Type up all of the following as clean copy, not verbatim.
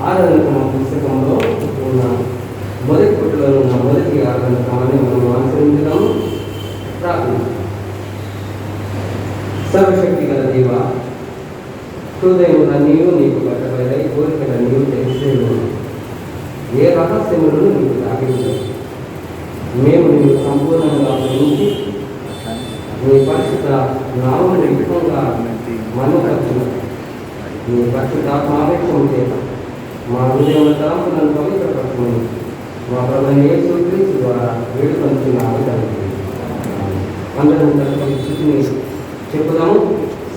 ఆరాధన పుస్తకంలో ఉన్న మొదటి పుట్టులో ఉన్న మొదటి ఆరాధన క్రమాన్ని మనం అనుసరించడం ప్రార్థన. సర్వశక్తి గల దేవ, హృదయములన్నీయు నీకు కట్టబడై కోరికలన్నీయు తెలిసేను. ఏ రహస్యములను నీకు దాగించు. మేము నిన్ను సంపూర్ణంగా ప్రేమించి నీ పరిశుద్ధ నామమును విధంగా మనకర్చును. నీ పరిశుద్ధాత్మావేశం చేత మా హృదయం తలంపులను పవిత్రపరచుకుని మా ప్రభువైన యేసుక్రీస్తు ద్వారా వేడుకొంచున్నాము తండ్రి. అందరం కలిసి స్తుతిని చెప్పుదాము.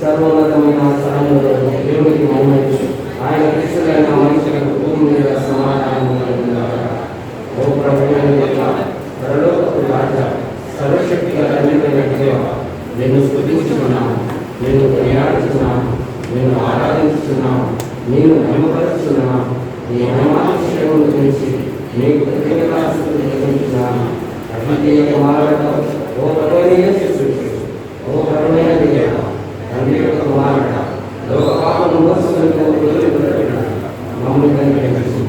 సర్వోన్నతమైన స్థలంలో దేవునికి మహిమ, ఆయన క్రీస్తులైన మనుషులకు భూమి మీద సమాధానం. ఓ ప్రభువైన పరలోకపు రాజా, సర్వశక్తి గల తండ్రి దేవ, నిన్ను స్తుతించుచున్నాము, నిన్ను ప్రయాణిస్తున్నాము, నిన్ను ఆరాధించుతున్నాము, నేను మహిమపరుస్తున్నాను. నీ మహిమాతిశయమును గురించి నీకు కృతజ్ఞతాస్తుతులు చెల్లించున్నాను. అద్వితీయ కుమారుడు ఓ ప్రభువైన యేసుక్రీస్తు, ఓ ప్రభువైన దేవ, తండ్రి యొక్క కుమారుడ, లోక పాపమును మోసుకొని మమ్మల్ని కనికరించు.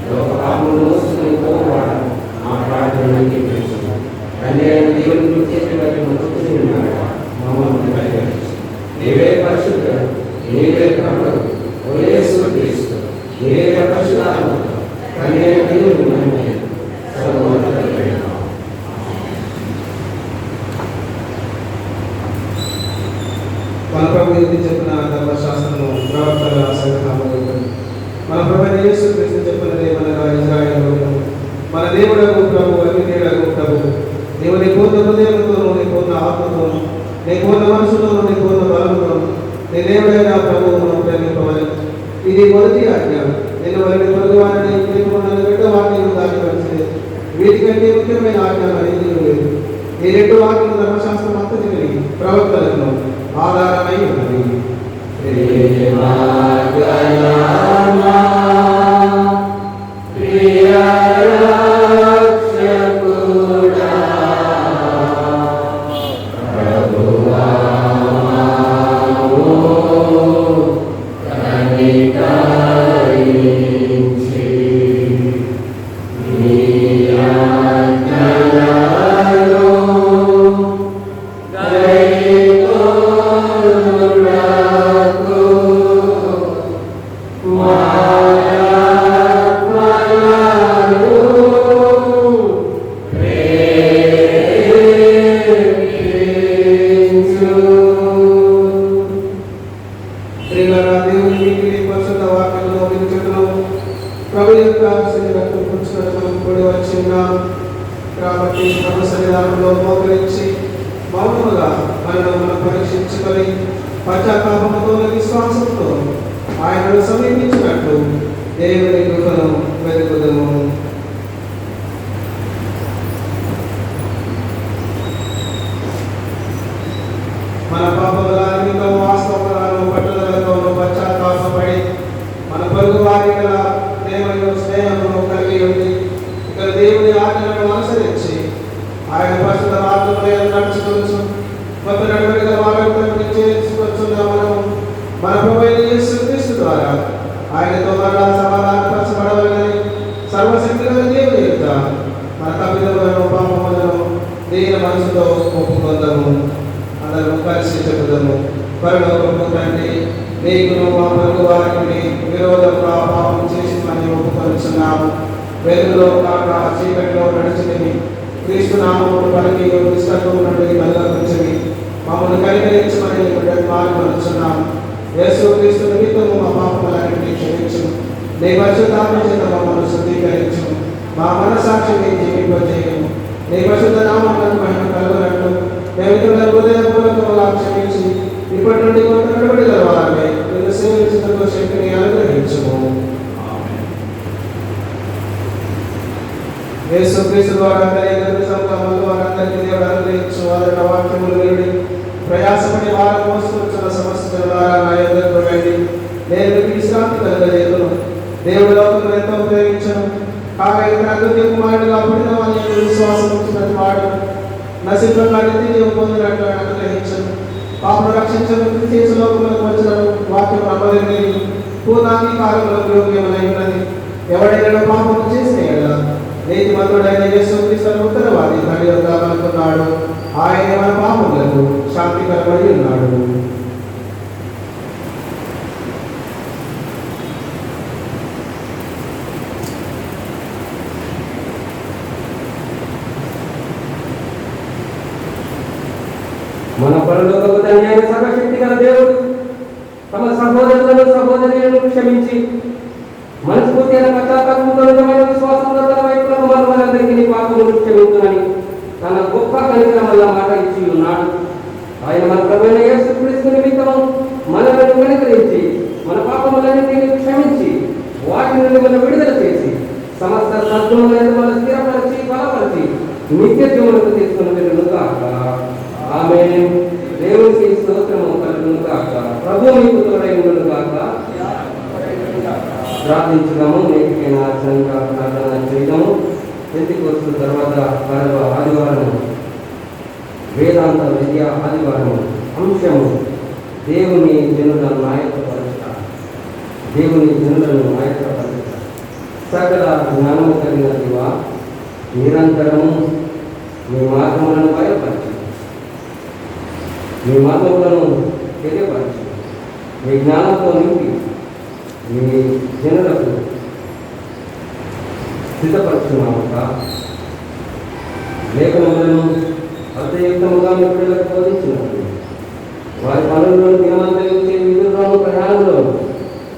లోక పాపమును మోసుకొని పోవాడ మా ప్రార్థన అంగీకరించు. తండ్రి అయిన దేవుని గురించి ఉన్నాడు, మమ్మల్ని కనికరించు. నీవే పరిశుద్ధుడు, నీవే ప్రభువు, ఓ యేసుక్రీస్తు, నీవే పరిశుద్ధాత్మ, తండ్రి అయిన దేవుని మహిమ సర్వోన్నతమైన. మన ప్రభు చెప్పిన ధర్మశాస్త్రము ప్రవక్తల సంగ్రహము మన ప్రభువైన యేసుక్రీస్తు చెప్పినది మనగా ఇశ్రాయేలు మన దేవుడకు ప్రభు అద్వితీయుడకు ప్రభు నీవు నీ పూర్ణ హృదయంతోనూ, నీ పూర్ణ ఆత్మతోనూ, నీ పూర్ణ మనసుతోనూ, నీ పూర్ణ బలముతోనూ నీ దేవుడైన ప్రభువును ప్రేమింపవలెను. ఇది మొదటి ఆజ్ఞ. నిన్ను వారిని పొరుగు వారిని బిడ్డ వారిని దాటివలసింది. వీటికంటే ముఖ్యమైన ఆజ్ఞ అనేది లేదు. ఈ రెండు వాక్యలు ధర్మశాస్త్రం అంతటిని ప్రవక్తలను ఆధారమై ఉన్నది. ప్రభు యొక్క శరీరం పుచ్చుకోవడం కూడి వచ్చిన్నాం కాబట్టి ప్రభు శరీరంలో మోకరించి మౌనముగా మనం పరీక్షించుకొని పశ్చాత్తాపంతో విశ్వాసంతో ఆయనను సమీపించినట్లు దేవుని కృపను వెతుకుదము. మన పాపములన్నిటిలో వాస్తవాలను పట్టుదలతోనూ పశ్చాత్తాపపడి మన పొరుగు వారి గల ప్రేమను స్నేహమును కలిగి ఉంది. ఇక్కడ దేవుని ఆజ్ఞలను అనుసరించి ఆయన పరిశుద్ధ మార్గములో నడుచుకోవచ్చు. కొత్త నడవడిగా వాగ్దానం చేసుకొచ్చున్న మనం మన ప్రభువైన యేసుక్రీస్తు ద్వారా ఆయనతో మరలా సమాధానపరచబడవలెనని సర్వశక్తి గల దేవుని యొక్క మన తప్పిదములను పాపములను దీన మనసుతో ఒప్పుకొందాము. అందరూ కలిసి చెబుదాము. పరలోకపు తండ్రి, నీకును మా పొరుగు వారికి విరోధంగా పాపం చేసి మనం ఒప్పుకొనిచున్నాము. వెలుగులో కాక చీకటిలో నడిచినవి క్రీస్తు నామమును పలికి నిష్ఠతో నుండి బలపరిచినవి మమ్మల్ని కనికరించమని మార్గమనుచున్నాము. యేసుక్రీస్తు నిమిత్తము మా పాపములన్నిటినీ క్షమించు. నీ పరిశుద్ధాత్మ చేత మమ్మల్ని శుద్ధీకరించు. మా మనసాక్షిని జీవింపజేయము. నీ పరిశుద్ధ నామములకు మహిమ కలుగునట్లు మేమిద్దరు హృదయపూర్వకంగా క్షమించి ఇప్పటి నుండి కొంత నడబడి గలవాలని నిన్ను సేవించుటకు శక్తిని అనుగ్రహించుము. యేసుక్రీస్తు ద్వారా వారందరికీ దేవుడు అనుగ్రహించు వారి వాక్యములు విని ప్రయాసపడి వారు మోసుకొచ్చిన సమస్య ద్వారా నా ఎదురు రండి. నేను విశ్రాంతి కలగలేదును. దేవుడు లోకం ఎంతో ఉపయోగించను కాగా ఇతర అద్వితీయ కుమారుడుగా పుట్టిన వారి యొక్క విశ్వాసం ఉంచినది వాడు నశింపగా నిత్య జీవం పొందినట్లు అనుగ్రహించను. పాపను రక్షించను క్రీస్తు లోకములకు వచ్చిన వాక్యం నమ్మలేని పూర్ణాంగీకారములకు యోగ్యమై ఉన్నది. ఎవడైనా పాపము చేసిన ఎడల నీతిమంతుడైన యేసుక్రీస్తు ఉత్తరవాది తండ్రి వద్ద అనుకున్నాడు. ఆయన మన పాపములకు శాంతికరమై ఉన్నాడు. మన పరలోకపు తండ్రి అయిన సర్వశక్తి గల దేవుడు తమ సహోదరులను సహోదరులను క్షమించి మనస్ఫూర్తిగా పశ్చాత్తాపంతో నిజమైన విశ్వాసంతో తన వైపులకు మనందరికీ పాపములు క్షమించునని తన గొప్ప కనికరం వల్ల మాట ఇచ్చి ఉన్నాడు. ఆయన మన ప్రభువైన యేసుక్రీస్తు నిమిత్తము మనలను కనికరించి మన పాపములన్నింటినీ క్షమించి వాటి నుండి మనం విడుదల చేసి సమస్త సద్గుణములను మనం స్థిరపరిచి బలపరిచి నిత్య జీవనకు తీసుకుని వెళ్ళును కాక. ఆమేన్. దేవునికి స్తోత్రము కలుగును కాక. ప్రభువు మీకు తోడై ఉండును కాక. ప్రార్థించుదాము. నేటికైనా ఆచరణగా ప్రార్థన చేయడము. పెంతెకోస్తు తర్వాత ఆదివారం వేదాంత విద్య ఆదివారం అంశము దేవుని జనులను నాయకపరచుట. దేవుని జనులను నాయకపరచుట. సకల జ్ఞానము కలిగిన దేవా, నిరంతరము మీ మార్గములను బయలుపరచు, మీ మార్గములను తెలియపరచు, మీ జ్ఞానంతో నింపి మీ జనులకు సిద్ధపరుచున్నాక లేఖనములను అర్థయుక్తముగా మీ పిల్లలకు బోధించినప్పుడు వారి పనులను దినమంతరించే విధుల్లోనూ ప్రయాణంలో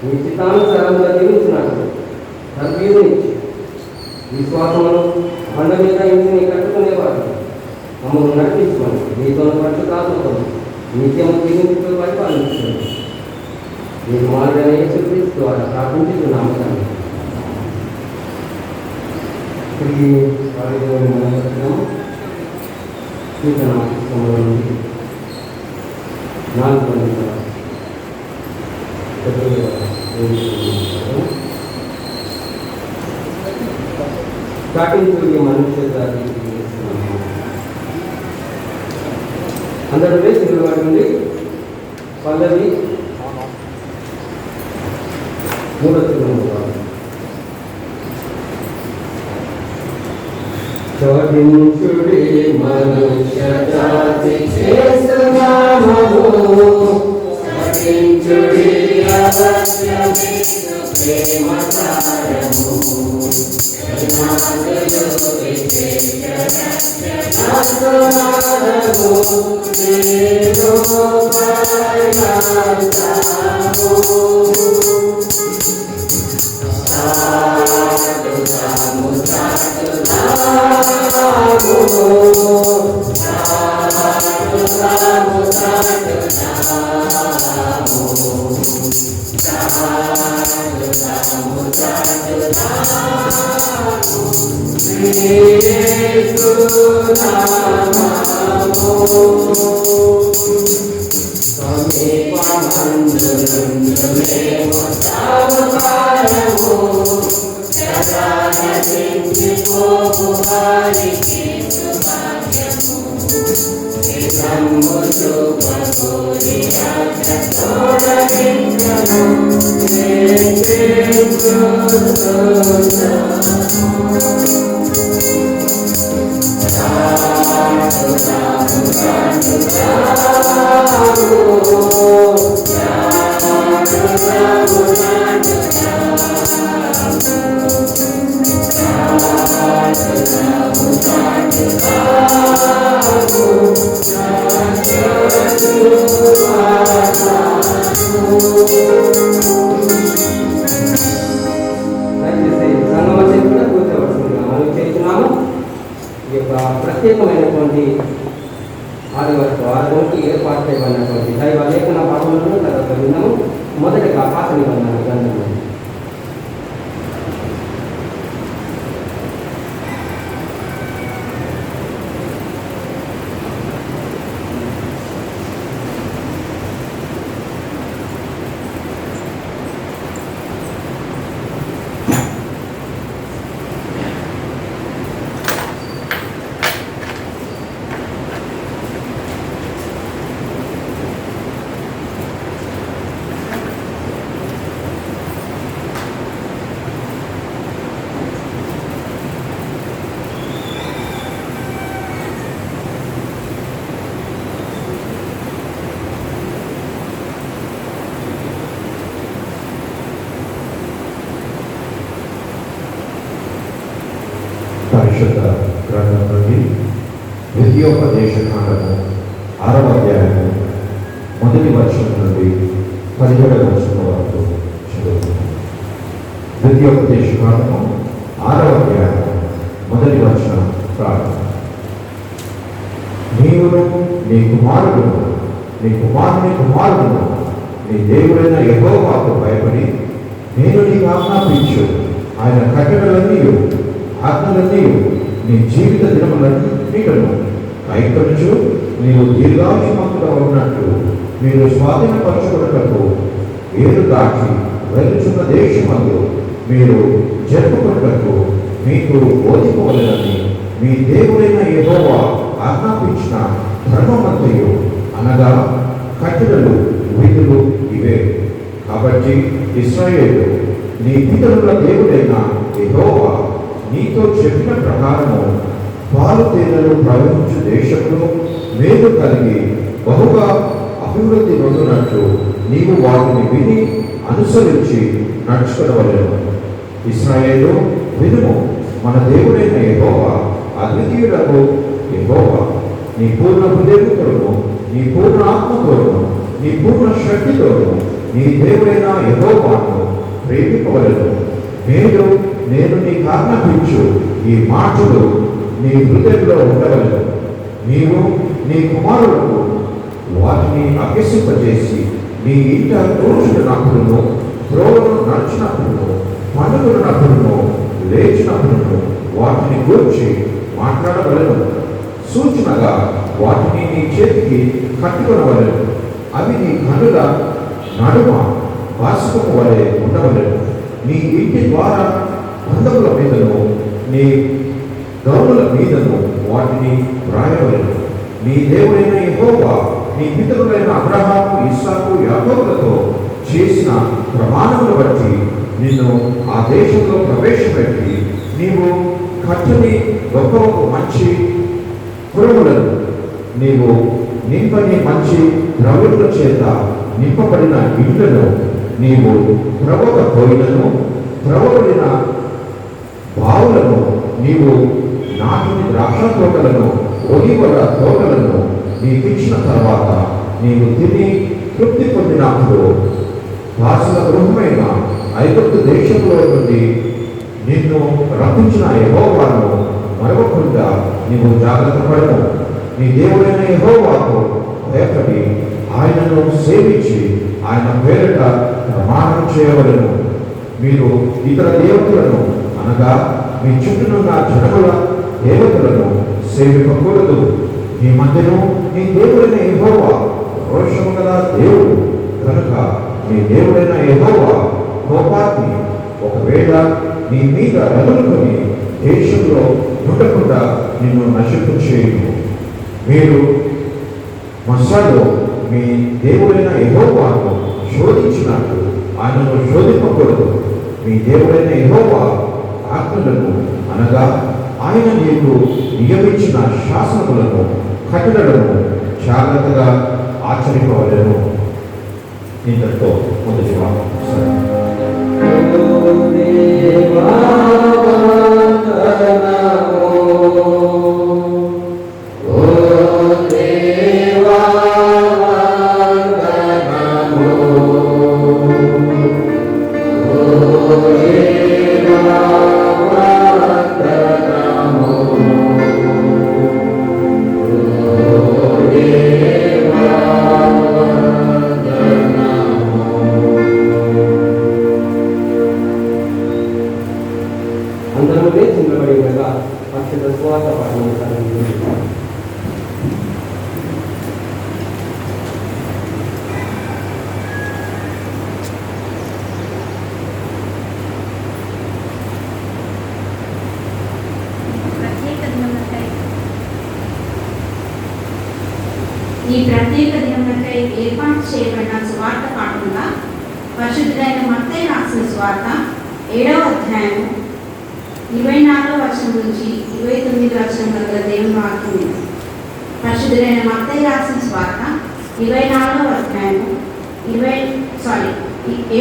మీ చిత్తానుసారంగా జీవించినట్లు తర్బీదునిచ్చి విశ్వాసమును బండ మీద ఇంటిని కట్టుకునేవారు మమ్మల్ని నడిపించుకొని మీతో పట్టుతాత్మతో నిత్యము జీవించుతూ పరిపాలించుకోండి. మీ కుమారుడైన యేసుక్రీస్తు ద్వారా ప్రార్థించుతున్నాము తండ్రి. తిరిగి కీర్తన నుండి 4 స్టార్టింగ్ మనుష్య జాతి అందరూ వేసి నిలబడండి. పల్లవి 3 చోటించుడి మనుష్య జాతి చేస్తున్నాము, చోటించుడి అవశ్యమిచ్చు ప్రేమ సారము, ప్రత్యేకమైనటువంటి ద్వితీయోపదేశకాండము 6వ అధ్యాయము 1వ వచనం నుండి 17వ వచనం వరకు చదువుతున్నాం. ద్వితీయోపదేశకాండము 6వ అధ్యాయము 1వ వచనం ప్రారంభం. నీవును నీ కుమారుడును నీ కుమారుడును నీ దేవుడైన యెహోవాకు భయపడి నేను నీకు ఆజ్ఞాపించు ఆయన కట్టడలన్నీ ఆజ్ఞలన్నీ నీ జీవిత దినములన్నిటిను కైకొనుచు నీవు దీర్ఘాయుష్మంతుగా ఉన్నట్లు మీరు స్వాధీనపరచుకున్నట్టు ఏరు దాటి వెలుచున్న దేశమందు మీరు జరుపుకున్నట్టు మీకు బోధిపోలేదని మీ దేవుడైన యెహోవా ఆజ్ఞాపించిన ధర్మమంతయు అనగా కట్టడలు విధులు ఇవే. కాబట్టి ఇశ్రాయేలు నీ పితరుల దేవుడైన యెహోవా నీతో చెప్పిన ప్రకారము పాలు తేనెలు ప్రవహించు దేశంలో మేలు కలిగి బహుగా అభివృద్ధి పొందినట్లు నీవు వాటిని విని అనుసరించి నడుచుకోవలేను. ఇశ్రాయేలు వినుము, మన దేవుడైన యెహోవా అద్వితీయుడకు యెహోవా. నీ పూర్ణ హృదయముతోను నీ పూర్ణ ఆత్మతోను నీ పూర్ణ శక్తితోను నీ దేవుడైన యెహోవాను ప్రేమింపవలెను. నేను నీకు ఆజ్ఞాపించు ఈ మాటలు నీ హృదయంలో ఉండవలెను. నీవు నీ కుమారులకు వాటిని అభ్యసింపజేసి నీ ఇంట తోచుకున్నప్పుడును త్రోవను నడిచినప్పుడును పండుకున్నప్పుడును లేచినప్పుడును వాటిని గూర్చి మాట్లాడవలెను. సూచనగా వాటిని నీ చేతికి కట్టుకొనవలెను. అవి నీ కన్నుల నడుమ బాష్పము వలె ఉండవలెను. నీ ఇంటి ద్వారా బంధముల మీదను నీ గౌరుల మీదను వాటిని వ్రాయవలెను. నీ దేవుడైన యెహోవా నీ పితరులైన అబ్రహాము ఇస్సాకు యాకోబులతో చేసిన ప్రమాణములు బట్టి నిన్ను ఆ దేశంలో ప్రవేశపెట్టి నీవు కట్టని గొప్ప మంచి పురములను నీవు నింపని మంచి ద్రవ్యముల చేత నింపబడిన ఇళ్లను నీవు త్రవ్వక పోయినను త్రవ్వబడిన బావులను నీవు నాటిని ద్రాక్ష తోటలను ఒలివల తోటలను నీకిచ్చిన తర్వాత నీవు తిని తృప్తి పొందినప్పుడు వాసుల గృహమైన ఐగుప్తు దేశంలో నుండి నిన్ను రప్పించిన యెహోవాను మరవకుండా నీవు జాగ్రత్త పడము. నీ దేవుడైన యెహోవాకు భయపడి ఆయనను సేవించి ఆయన పేరిట ప్రమాణం చేయవలెను. మీరు ఇతర దేవతలను అనగా మీ చుట్టూనున్న జనముల దేవతలను సేవింపకూడదు. మీ మధ్యను నీ దేవుడైన యెహోవా రోషము గల దేవుడు కనుక నీ దేవుడైన యెహోవా కోపాగ్ని ఒకవేళ నీ మీద రగులుకొని దేశంలో ఉండకుండా నిన్ను నశింపు చేయను. మీరు మస్సాలో మీ దేవుడైన యెహోవాను శోధించినట్టు ఆయనను శోధింపకూడదు. మీ దేవుడైన యెహోవా ఆజ్ఞలను అనగా ఆయన నీకు నియమించిన శాసనములను కట్టడలను జాగ్రత్తగా ఆచరింపవలెను. ఇంతటితో మొదటి వాక్యం. అందరూ లేచి నిలబడి ఉండగా పరిశుద్ధ సువార్త పఠనం ప్రారంభించారు. ఈ ప్రత్యేక దినములకై ఏర్పాటు చేయబడిన సువార్త పాఠంగా పరిశుద్ధుడైన మత్తయి రాసిన సువార్త 7వ అధ్యాయం 24వ వచనం నుంచి 29వ వచనం వరకు దేవుని వాక్యం. పరిశుద్ధుడైన మత్తయి రాసిన సువార్త 24వ అధ్యాయం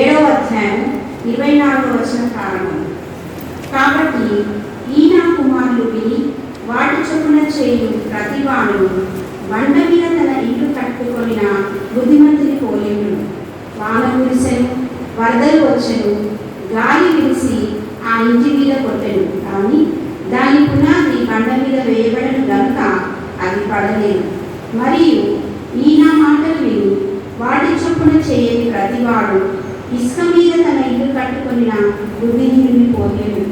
7వ అధ్యాయం 24వ వచనం ప్రారంభం. కాబట్టి ఈ నా కుమారులు విని వాటి చొప్పున చేయు ప్రతివాడు బండ మీద తన ఇల్లు కట్టుకొనిన బుద్ధిమంతుని పోలిండు. వాన కురిసెను, వరదలు వచ్చెను, గాలి విరిసి ఆ ఇంటి మీద కొట్టెను, కానీ దాని పునాది బండ మీద వేయబడను గనుక అది పడలేదు. మరియు ఈ నా మాటలు విని వాటి చొప్పున చేయని ప్రతివాడు ఇసుక మీద తన ఇల్లు కట్టుకొనిన బుద్ధిహీనుని పోలేడు.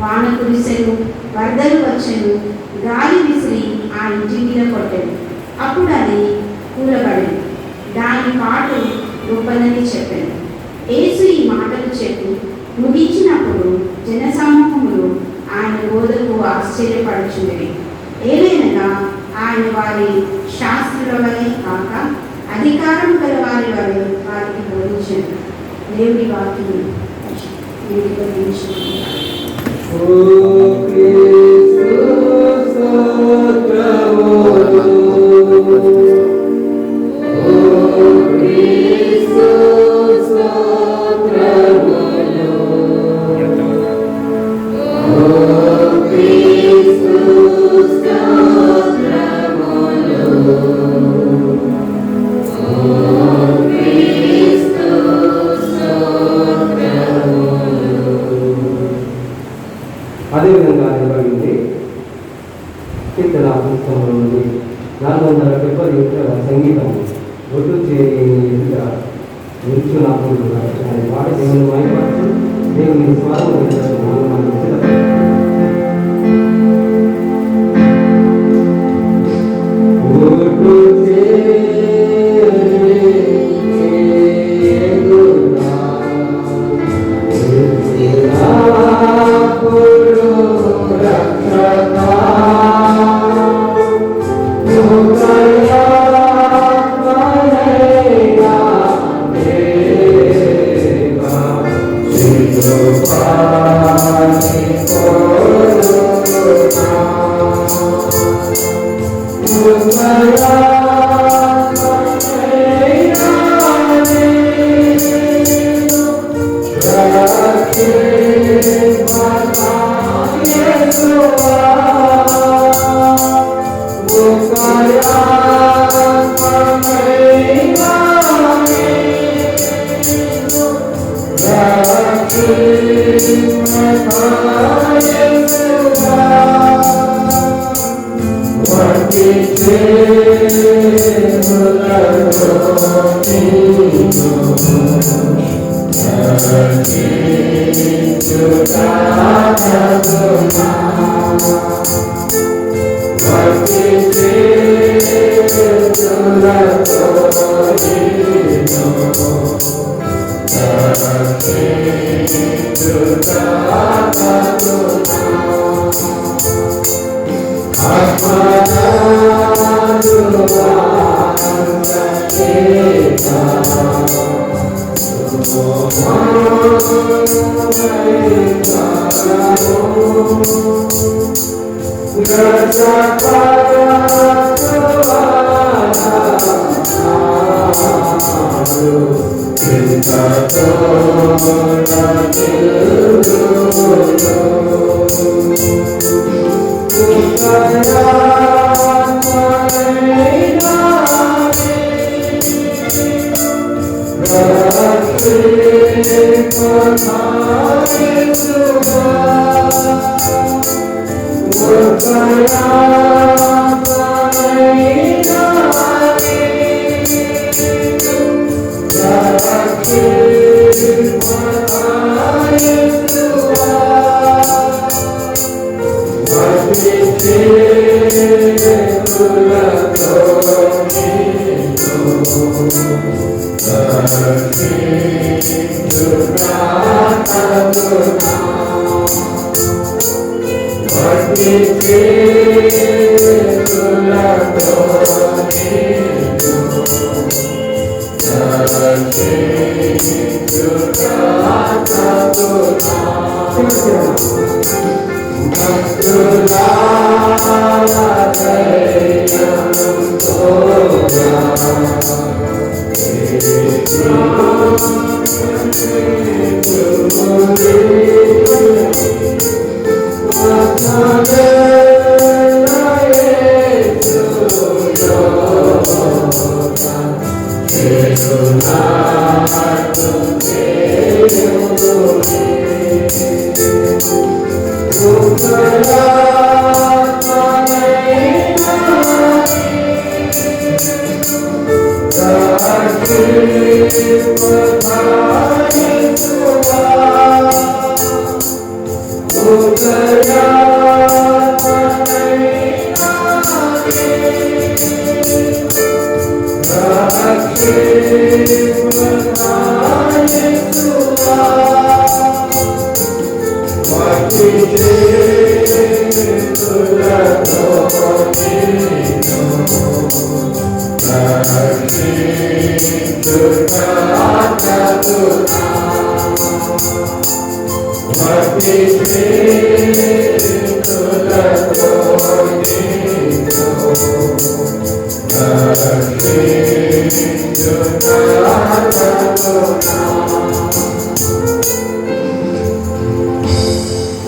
వాన కురిసెను, వరదలు వచ్చెను, గాలి విసిరి ఆ ఇంటి మీద కొట్టెను, అప్పుడు అది కూలబడెను, దాని పాటు గొప్పదని చెప్పాను. యేసు ఈ మాటలు చెప్పి ముగించినప్పుడు జనసమూహములు ఆయన బోధకు ఆశ్చర్యపడుచుండేవి. ఏలైనగా ఆయన వారి శాస్త్రుల వలె కాక అధికారం గల వారి వలె వారికి బోధించారు. దేవుడి వాక్యం అదేవిధంగా నిర్వహించి కీర్తన పుస్తకంలో నుండి 470 సంగీతం ఒడ్డు చేరి ఎదుట నిల్చున్నప్పుడు ఆయన వాటి దేవుని మైపడుతూ దేవుని స్వరం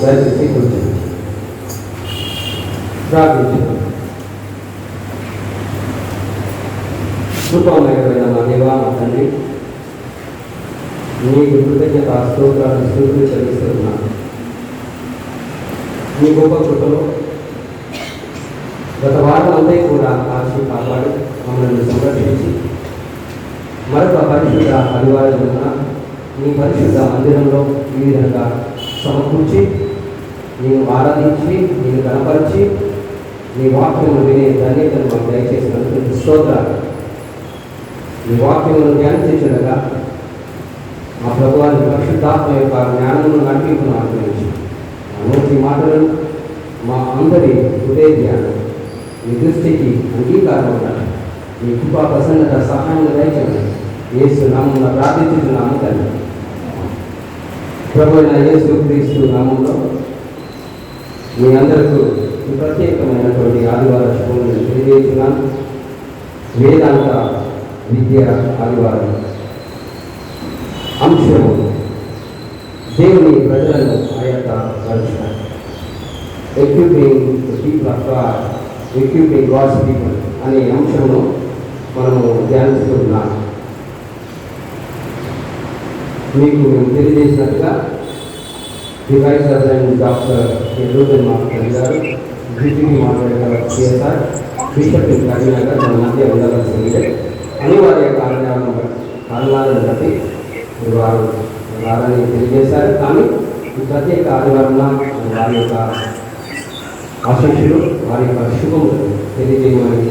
దయచేసి కూర్చోండి. ప్రార్థించుదాం. కృపమయుడైన మా దేవా, మా తండ్రి, నీకు కృతజ్ఞత స్తోత్రాలు స్తుతులు చెల్లిస్తున్నాను. నీ గొప్ప కృపలో గత వారం అంతా కూడా కాచి కాపాడి మమ్మల్ని సంరక్షించి మరొక పరిశుద్ధ ఆదివారం నీ పరిశుద్ధ మందిరంలో ఈ విధంగా సమకూర్చి నేను ఆరాధించి నేను కనపరిచి నీ వాక్యమును వినే ధన్యతను మాకు దయచేసినందుకు స్తోత్రాలు. నీ వాక్యమును ధ్యానించగా మా ప్రభువాని పరిశుద్ధాత్మ యొక్క జ్ఞానమును నడిపింపును ఆగ్రహించి నోటి మాటలను మా అందరి హృదయ ధ్యానం నీ దృష్టికి అంగీకారం ఉండాలి. నీ కృపా ప్రసన్నత సహాయం దయచేయండి. యేసు నామమున ప్రార్థించుతున్నాము తండ్రి. ప్రభు అయిన యేసు క్రీస్తు నామంలో మీ అందరికీ ప్రత్యేకమైనటువంటి ఆదివార శుభములను తెలియజేస్తున్నాను. వేదాంత విద్య ఆదివారం అంశము దేవుని ప్రజలను ఆయత్తపరచుతారు. Equipping people of God, equipping God's people అనే అంశమును మనము ధ్యానిస్తున్నాము. మీకు మేము తెలియజేసినట్టుగా the vice president doctor Reuben మాట్లాడి గారు, డిప్యూటీ మాట్లాడారు సిఎస్ఆర్, బిషప్ కరీంనగర్ మన మధ్య ఉండవలసిందే. అనివార్య కారణాలను బట్టి వారు వారని తెలియజేశారు. కానీ ఈ ప్రత్యేక ఆదివారంలో వారి యొక్క ఆశీస్సులు వారి యొక్క శుభములు తెలియజేయమని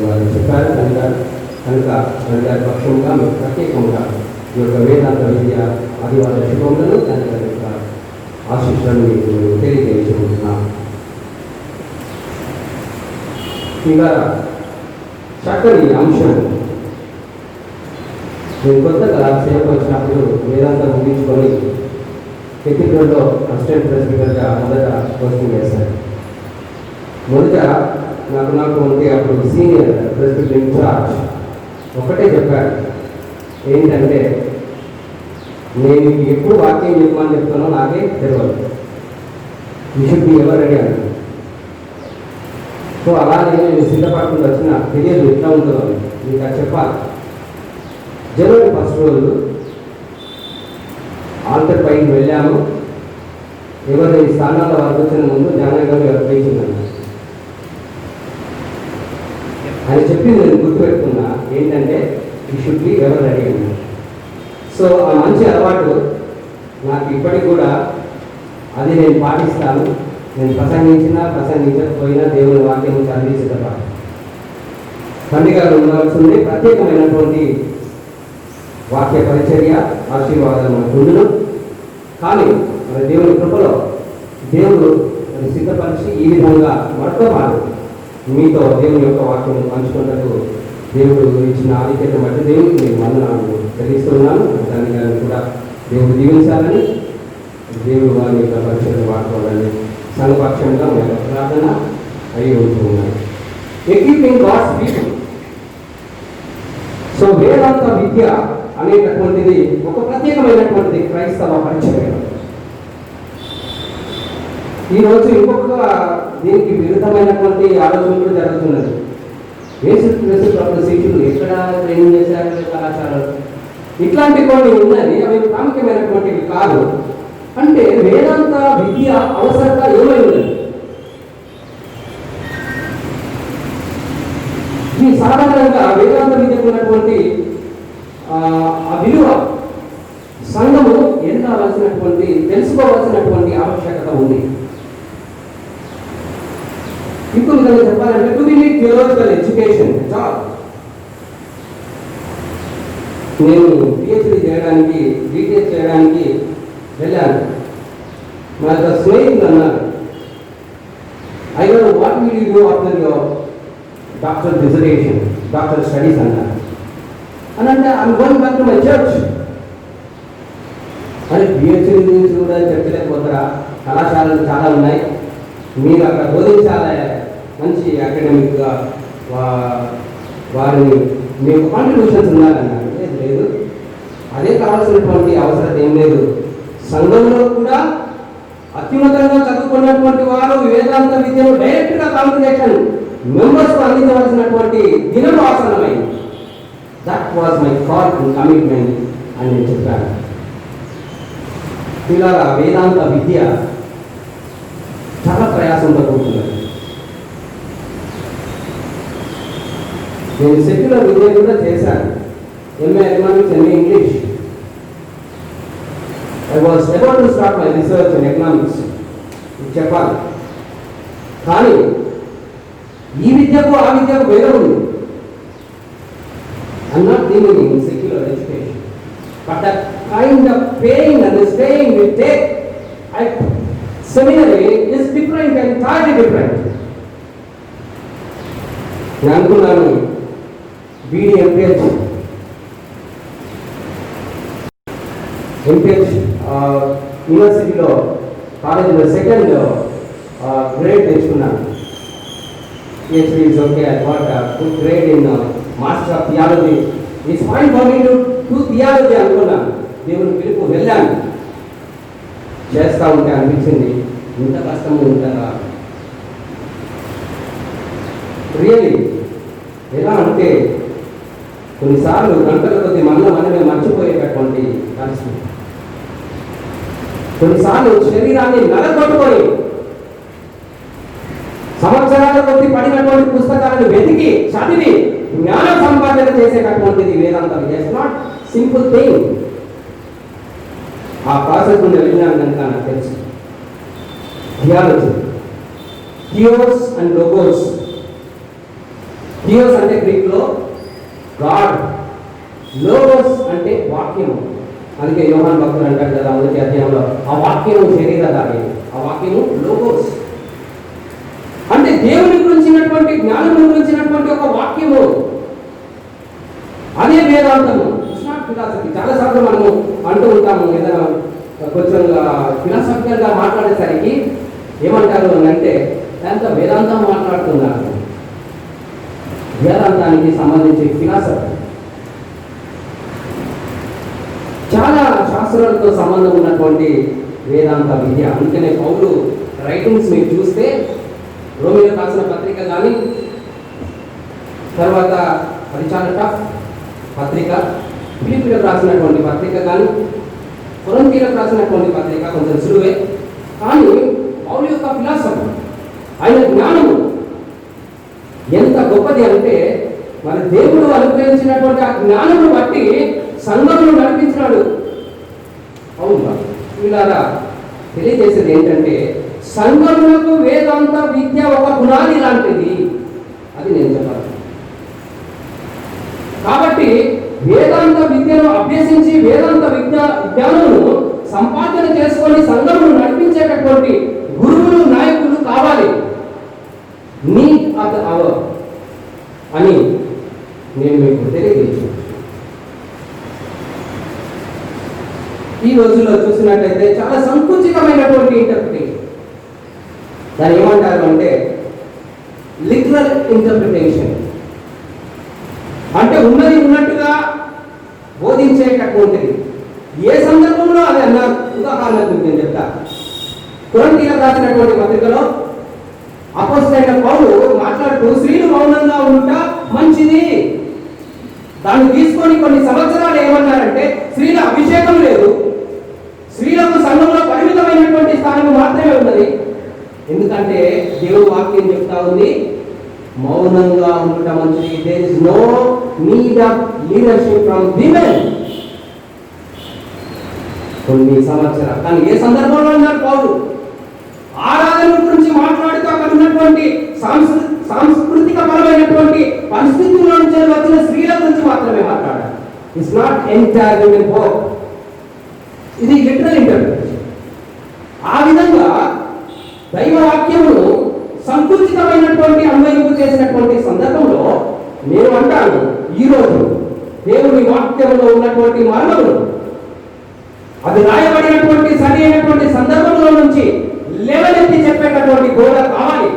వారు చెప్పారు. కనుక గారి పక్షంగా మేము ప్రత్యేకంగా ఈ యొక్క వేదాంత విద్య ఆదివార శుభములను కనుక యొక్క ఆశీస్సులను మీకు తెలియజేసుకుంటున్నాం. ఇంకా చక్కని అంశం, నేను కొత్తగా సేవకు వచ్చినప్పుడు వేదాంతం ముగించుకొని కెథీడ్రల్లో అసిస్టెంట్ ప్రెసిడెంట్గా మొదట పోస్టింగ్ చేశాను. మొదట నాకు ఉంటే అప్పుడు సీనియర్ ప్రెసిడెంట్ ఇన్ఛార్జ్ ఒకటే చెప్పాడు, ఏంటంటే నేను ఎప్పుడు వాక్యం చెప్పమని చెప్తానో నాకే తెలియదు, you should be ever ready అని. సో అలాగే నేను సిద్ధపడుతుంది వచ్చిన తెలియదు ఎట్లా ఉంటుందో మీకు అది చెప్పాలి. జనవరి 1 రోజు ఆల్టర్ పైకి వెళ్ళాము. ఎవరి స్థానాల వరకు వచ్చిన ముందు జానగారు వేయించిందండి అని చెప్పింది నేను గుర్తుపెట్టుకున్నా. ఏంటంటే ఈ షుడ్ బి ఎవర్ రెడీ అన్నా. సో ఆ మంచి అలవాటు నాకు ఇప్పటికి కూడా అది నేను పాటిస్తాను. నేను ప్రసంగించకపోయినా దేవుని వాక్యం చదివించేటప్పుడు తండ్రి గారు ఉండవలసింది ప్రత్యేకమైనటువంటి వాక్య పరిచర్య ఆశీర్వాదాలు మనకు ఉండును. కానీ మన దేవుని కృపలో దేవుడు సిద్ధపరిచి ఈ విధంగా మరొక పాటు మీతో దేవుని యొక్క వాక్యం పంచుకున్నట్టు దేవుడు ఇచ్చిన ఆధిక్యత బట్టి దేవుడికి నేను వందనాలు తెలుస్తున్నాను. తండ్రి గారిని కూడా దేవుడు దీవించాలని, దేవుడు వారి యొక్క పరిచర్య వాడుకోవాలని సంఘపక్షంగా మన ప్రార్థన అయి ఉంటున్నాయి. Equipping God's people. సో వేదాంత విద్య అనేటటువంటిది ఒక ప్రత్యేకమైనటువంటిది క్రైస్తవ పరిచర్య. ఈరోజు ఇంకొక దీనికి విరుద్ధమైనటువంటి ఆలోచనలు జరుగుతున్నది. యేసుక్రీస్తు శిష్యులు ఎక్కడ ట్రైనింగ్ చేశారు? కళాశాలలు ఇట్లాంటి కొన్ని ఉన్నది, అవి ప్రాముఖ్యమైనటువంటివి కాదు. అంటే వేదాంత విద్య అవసరంగా ఏమై ఉన్నది? ఈ సాధారణంగా వేదాంత విద్యకు ఉన్నటువంటి ఆ విలువ సంఘము ఎదగాల్సినటువంటి, తెలుసుకోవాల్సినటువంటి ఆవశ్యకత ఉంది. ఇంకో విధంగా చెప్పాలంటే to be need theological education job. నేను పిహెచ్డి చేయడానికి, బీటెక్ చేయడానికి వెళ్ళాను. మా యొక్క స్నేహితులు అన్నారు, I don't know what will you do after your doctor dissertation, doctor studies అన్నారు. అని అంటే I'm going back to my church. అని పిహెచ్డి గురించి కూడా చర్చలేకపోతారా? కళాశాలలు చాలా ఉన్నాయి, మీరు అక్కడ బోధించాలి, మంచి అకాడమిక్గా వారిని మీకు కాంట్రిబ్యూషన్స్ ఉన్నారన్నారు. లేదు, అదే కావాల్సినటువంటి అవసరం ఏం లేదు. సంఘంలో కూడా అత్యున్నతంగా చదువుకున్నటువంటి వారు వేదాంత విద్యను డైరెక్ట్గా కాంగ్రిగేషన్ మెంబర్స్కు అందించవలసినటువంటి దినం ఆసన్నమైంది. That was my call and commitment అని నేను చెప్పాను. ఇలా వేదాంత విద్య చాలా ప్రయాసంతో కూడుతున్నది. నేను సెక్యులర్ విద్య కూడా చేశాను, MA economics, MA English. I was about to start my research in economics చెప్పాలి. కానీ ఈ విద్యకు ఆ విద్యకు భేదం ఉంది. I'm not dealing in secular education, but the kind of pain and the strain we take at seminary is different, entirely different. నేను అనుకున్నాను బీడీ ఎంపీహెచ్ యూనివర్సిటీలో కాలేజీలో సెకండ్ గ్రేడ్ తెచ్చుకున్నాను. PhD is okay, I got a good grade in Master of Theology. It's fine for me to do theology అనుకున్నాను. దేవుని పిలుపు వెళ్ళాను. చేస్తూ ఉంటే అనిపించింది, ఇంత కష్టము ఉంటారా రియలీ? ఎలా అంటే కొన్నిసార్లు గంటల కొద్ది మనమే మర్చిపోయేటటువంటి పరిస్థితి. కొన్నిసార్లు శరీరాన్ని నలగొట్టుకొని సంవత్సరాల కొద్ది పడినటువంటి పుస్తకాలను వెతికి చదివి జ్ఞాన సంపాదన చేసేటటువంటిది వేదాంత విద్య. It's not simple thing. ఆ ప్రాసెస్ నుండి వెళ్ళినాను కనుక నాకు తెలుసు. Theology, theos and logos. Theos అంటే గ్రీక్లో గాడ్, లోగోస్ అంటే వాక్యము. అందుకే యోహాన్ భక్తులు అంటారు కదా మొదటి అధ్యాయంలో, ఆ వాక్యము శరీరధారి, ఆ వాక్యము లోగోస్. అంటే దేవుని గురించినటువంటి, జ్ఞానము గురించినటువంటి ఒక వాక్యము, అదే వేదాంతము. It's not philosophy. చాలాసార్లు మనము అంటూ ఉంటాము, ఏదైనా కొంచెం ఫిలాసఫికల్గా మాట్లాడేసరికి ఏమంటారు అని అంటే దాంతో వేదాంతం మాట్లాడుతున్నారు. వేదాంతానికి సంబంధించి ఫిలాసఫీ చాలా శాస్త్రాలతో సంబంధం ఉన్నటువంటి వేదాంత విద్య. అందుకనే పౌలు రైటింగ్స్ మీరు చూస్తే రోమిలకు రాసిన పత్రిక కానీ, తర్వాత అది చాలా టఫ్ పత్రిక, ఫిలిప్పీలకు రాసినటువంటి పత్రిక కానీ, కొరింథీయులకు రాసినటువంటి పత్రిక కొంచెం సులువే. కానీ పౌలు యొక్క ఫిలాసఫీ, ఆయన జ్ఞానము ఎంత గొప్పది అంటే మన దేవుడు అనుగ్రహించినటువంటి ఆ జ్ఞానము బట్టి సంఘమును నడిపించినాడు. అవునా? వీళ్ళారా తెలియజేసేది ఏంటంటే సంఘములకు వేదాంత విద్య ఒక పునాది లాంటిది. అది నేను చెప్పాలి. కాబట్టి వేదాంత విద్యను అభ్యసించి వేదాంత జ్ఞానమును సంపాదన చేసుకొని సంఘమును నడిపించేటటువంటి గురువులు, నాయకులు కావాలి. నీడ్ ఆఫ్ ద అవర్ అని నేను మీకు తెలియజేస్తున్నాను. ఈ రోజుల్లో చూసినట్లయితే చాలా సంకుచితమైనటువంటి ఇంటర్ప్రిటేషన్. దాన్ని ఏమంటారు అంటే లిటరల్ ఇంటర్ప్రిటేషన్. అంటే ఉన్నది ఉన్నట్టుగా బోధించేటటువంటిది. ఏ సందర్భంలో అది అన్నారు. ఉదాహరణకు నేను చెప్తా. కొరింథీయులకు రాసినటువంటి పత్రికలో అపోస్తలుడైన పౌలు మాట్లాడుతూ స్త్రీలు మౌనంగా ఉంట మంచిది. దాన్ని తీసుకొని కొన్ని సంవత్సరాలు ఏమన్నారంటే ఎందుకంటే దేవుడు వాక్యం చెప్తా ఉంది, మౌనంగా ఉండటం మంచిది. There is no need of leadership from women. కొన్ని సంవత్సరాలు, కానీ ఏ సందర్భంలో అన్నాడు పౌలు? ఆరాధన గురించి మాట్లాడుతూ అక్కడ ఉన్నటువంటి సాంస్కృతిక పరమైనటువంటి పరిస్థితుల్లో నుంచి వచ్చిన స్త్రీల గురించి మాత్రమే మాట్లాడాలి. It's not entire women hope. ఇది లిటరల్ ఇంటర్ప్రిటేషన్. ఆ విధంగా దైవ వాక్యమును సంకుచితమైనటువంటి అన్వయింపు చేసినటువంటి సందర్భంలో నేను అంటాను, ఈరోజు దేవుని వాక్యంలో ఉన్నటువంటి మర్మమును, అది రాయబడినటువంటి సరి అయినటువంటి సందర్భంలో నుంచి లేవనెత్తి చెప్పేటటువంటి బోధ కావాలి.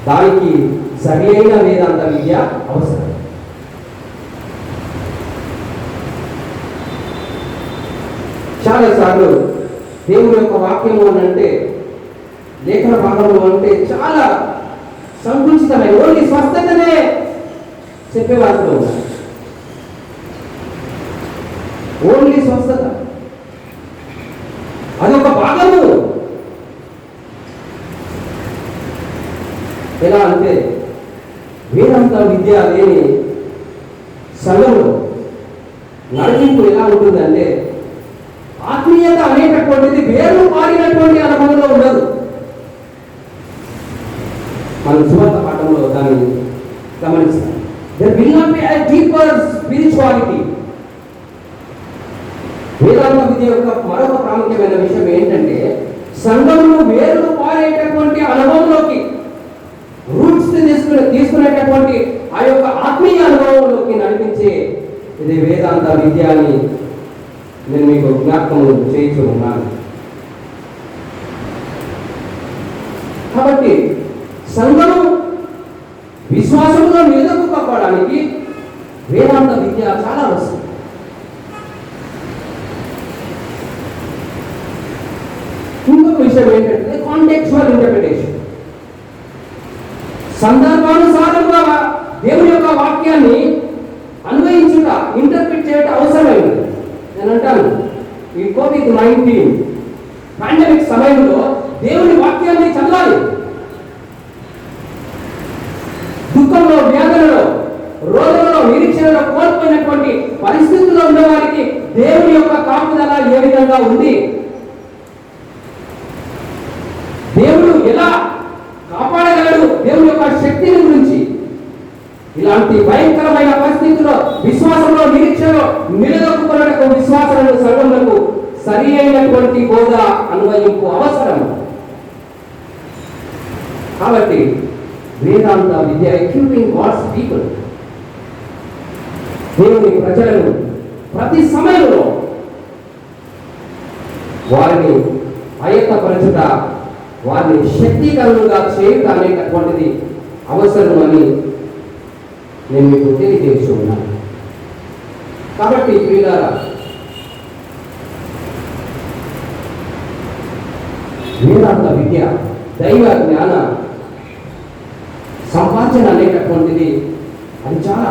దానికి సరి అయిన వేదాంత విద్య అవసరం. చాలాసార్లు దేవుని యొక్క వాక్యము అని అంటే, లేఖన భాగము అంటే చాలా సంకుచితమైన ఓన్లీ స్వస్థతనే చెప్పేవాళ్ళు ఉన్నారు. ఓన్లీ స్వస్థత అదొక భాగము. ఎలా అంటే వేదాంత విద్య లేని సంఘంలో నడిపింపు ఎలా ఉంటుందంటే, ఆత్మీయత అనేటటువంటిది వేరు మారినటువంటి అనుభవంలో ఉండదు. మనం సువార్త పాఠంలో దాన్ని గమనిస్తాం. There will not be a deeper spirituality. వేదాంత విద్య యొక్క మరొక ప్రాముఖ్యమైన విషయం ఏంటంటే, సంఘంలో వేరు పారేటటువంటి అనుభవంలోకి రూట్స్ తీసుకునేటటువంటి ఆ యొక్క ఆత్మీయ అనుభవంలోకి నడిపించే ఇది వేదాంత విద్య అని నేను మీకు జ్ఞాపకం చేయించు ఉన్నాను. కాబట్టి సంఘము విశ్వాసంలో నిలదొక్కుకోవడానికి వేదాంత విద్య చాలా అవసరం. ఇంకొక విషయం ఏంటంటే కాంటెక్చువల్ ఇంటర్ప్రిటేషన్. సందర్భానుసారంగా దేవుని యొక్క వాక్యాన్ని అన్వయించుట, ఇంటర్ప్రిట్ చేయడం అవసరమైనది. నేను అంటాను, ఈ COVID-19 పాండమిక్ సమయంలో దేవుని వాక్యాన్ని చదవాలి. దుఃఖంలో, వ్యాధులలో, రోగంలో, నిరీక్షణలో కోల్పోయినటువంటి పరిస్థితుల్లో ఉన్న వారికి దేవుని యొక్క కాపుదల ఏ విధంగా ఉంది, దేవుడు ఎలా కాపాడగలడు, దేవుని యొక్క శక్తిని గురించి, ఇలాంటి భయంకరమైన పరిస్థితుల్లో విశ్వాసంలో, నిరీక్షలో నిలదొక్కుకున్నకు విశ్వాసాలను సంఘములకు సరి అయినటువంటి బోధ అన్వయింపు అవసరం. కాబట్టి వేదాంత విద్య ఎక్విపింగ్ గాడ్స్ పీపుల్, దేవుని ప్రజలను ప్రతి సమయంలో వారిని ఆయత్తపరచుట, వారిని శక్తికరంగా చేయుట అనేటటువంటిది అవసరం అని నేను మీకు తెలియజేస్తూ ఉన్నాను. కాబట్టి ప్రియులారా, వేదాంత విద్య, దైవ జ్ఞాన సంపాదన అనేటటువంటిది అది చాలా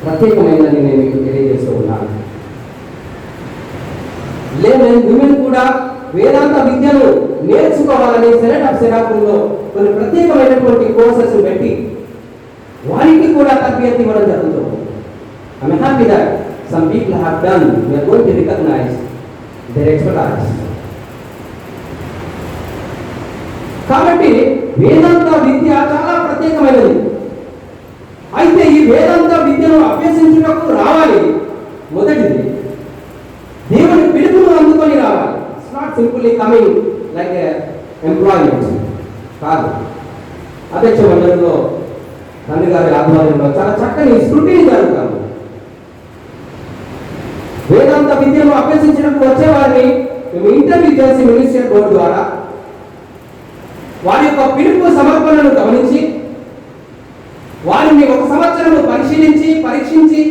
ప్రత్యేకమైనదని నేను మీకు తెలియజేస్తూ ఉన్నాను. విమెన్ కూడా వేదాంత విద్యను నేర్చుకోవాలని సెనెట్ ఆఫ్ సెరాపుల్లో కొన్ని ప్రత్యేకమైనటువంటి కోర్సెస్ పెట్టి వారికి కూడా తరబియత్ ఇవ్వడం జరుగుతుంది. I'm happy that some people have done. We are going to recognize their expertise. కాబట్టి వేదాంత విద్య చాలా ప్రత్యేకమైనది. అయితే ఈ వేదాంత విద్యను అభ్యసించుటకు రావాలి. మొదటిది దేవుని పిలుపును అందుకొని రావాలి. It's not simply coming like employment కాదు. అధ్యక్ష మండలిలో తండ్రి గారి ఆధ్వర్యంలో చాలా చక్కని స్క్రూటినీ జరుగుతాము. వేదాంత విద్యను అభ్యసించడానికి వచ్చే వారిని మేము ఇంటర్వ్యూ చేసి మినిస్టర్ బోర్డు ద్వారా వారి యొక్క పిలుపు సమర్పణను గమనించి వారిని ఒక సంవత్సరం పరిశీలించి పరీక్షించి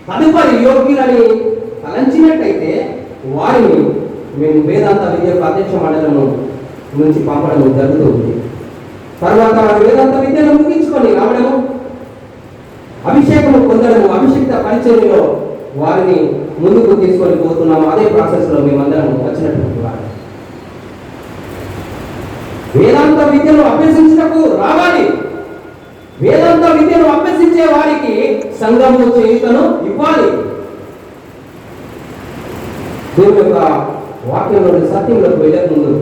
తదుపరి యోగ్యులని తలంచినట్టయితే వారిని మేము వేదాంత విద్యకు అధ్యక్ష మండలం నుంచి పంపడం జరుగుతుంది. తర్వాత వారి వేదాంత విద్యను ముగించుకొని రావడము, అభిషేకము పొందడము, అభిషేక్త పరిచర్యలో వారిని ముందుకు తీసుకొని పోతున్నాము. అదే ప్రాసెస్లో మేమందరం వచ్చినటువంటి వారు. వేదాంత విద్యను అభ్యసించటకు రావాలి. వేదాంత విద్యను అభ్యసించే వారికి సంఘము చేయుటను ఇవ్వాలి. దేవుని యొక్క వాక్యంలోని సత్యంలోకి వెళ్ళే ముందు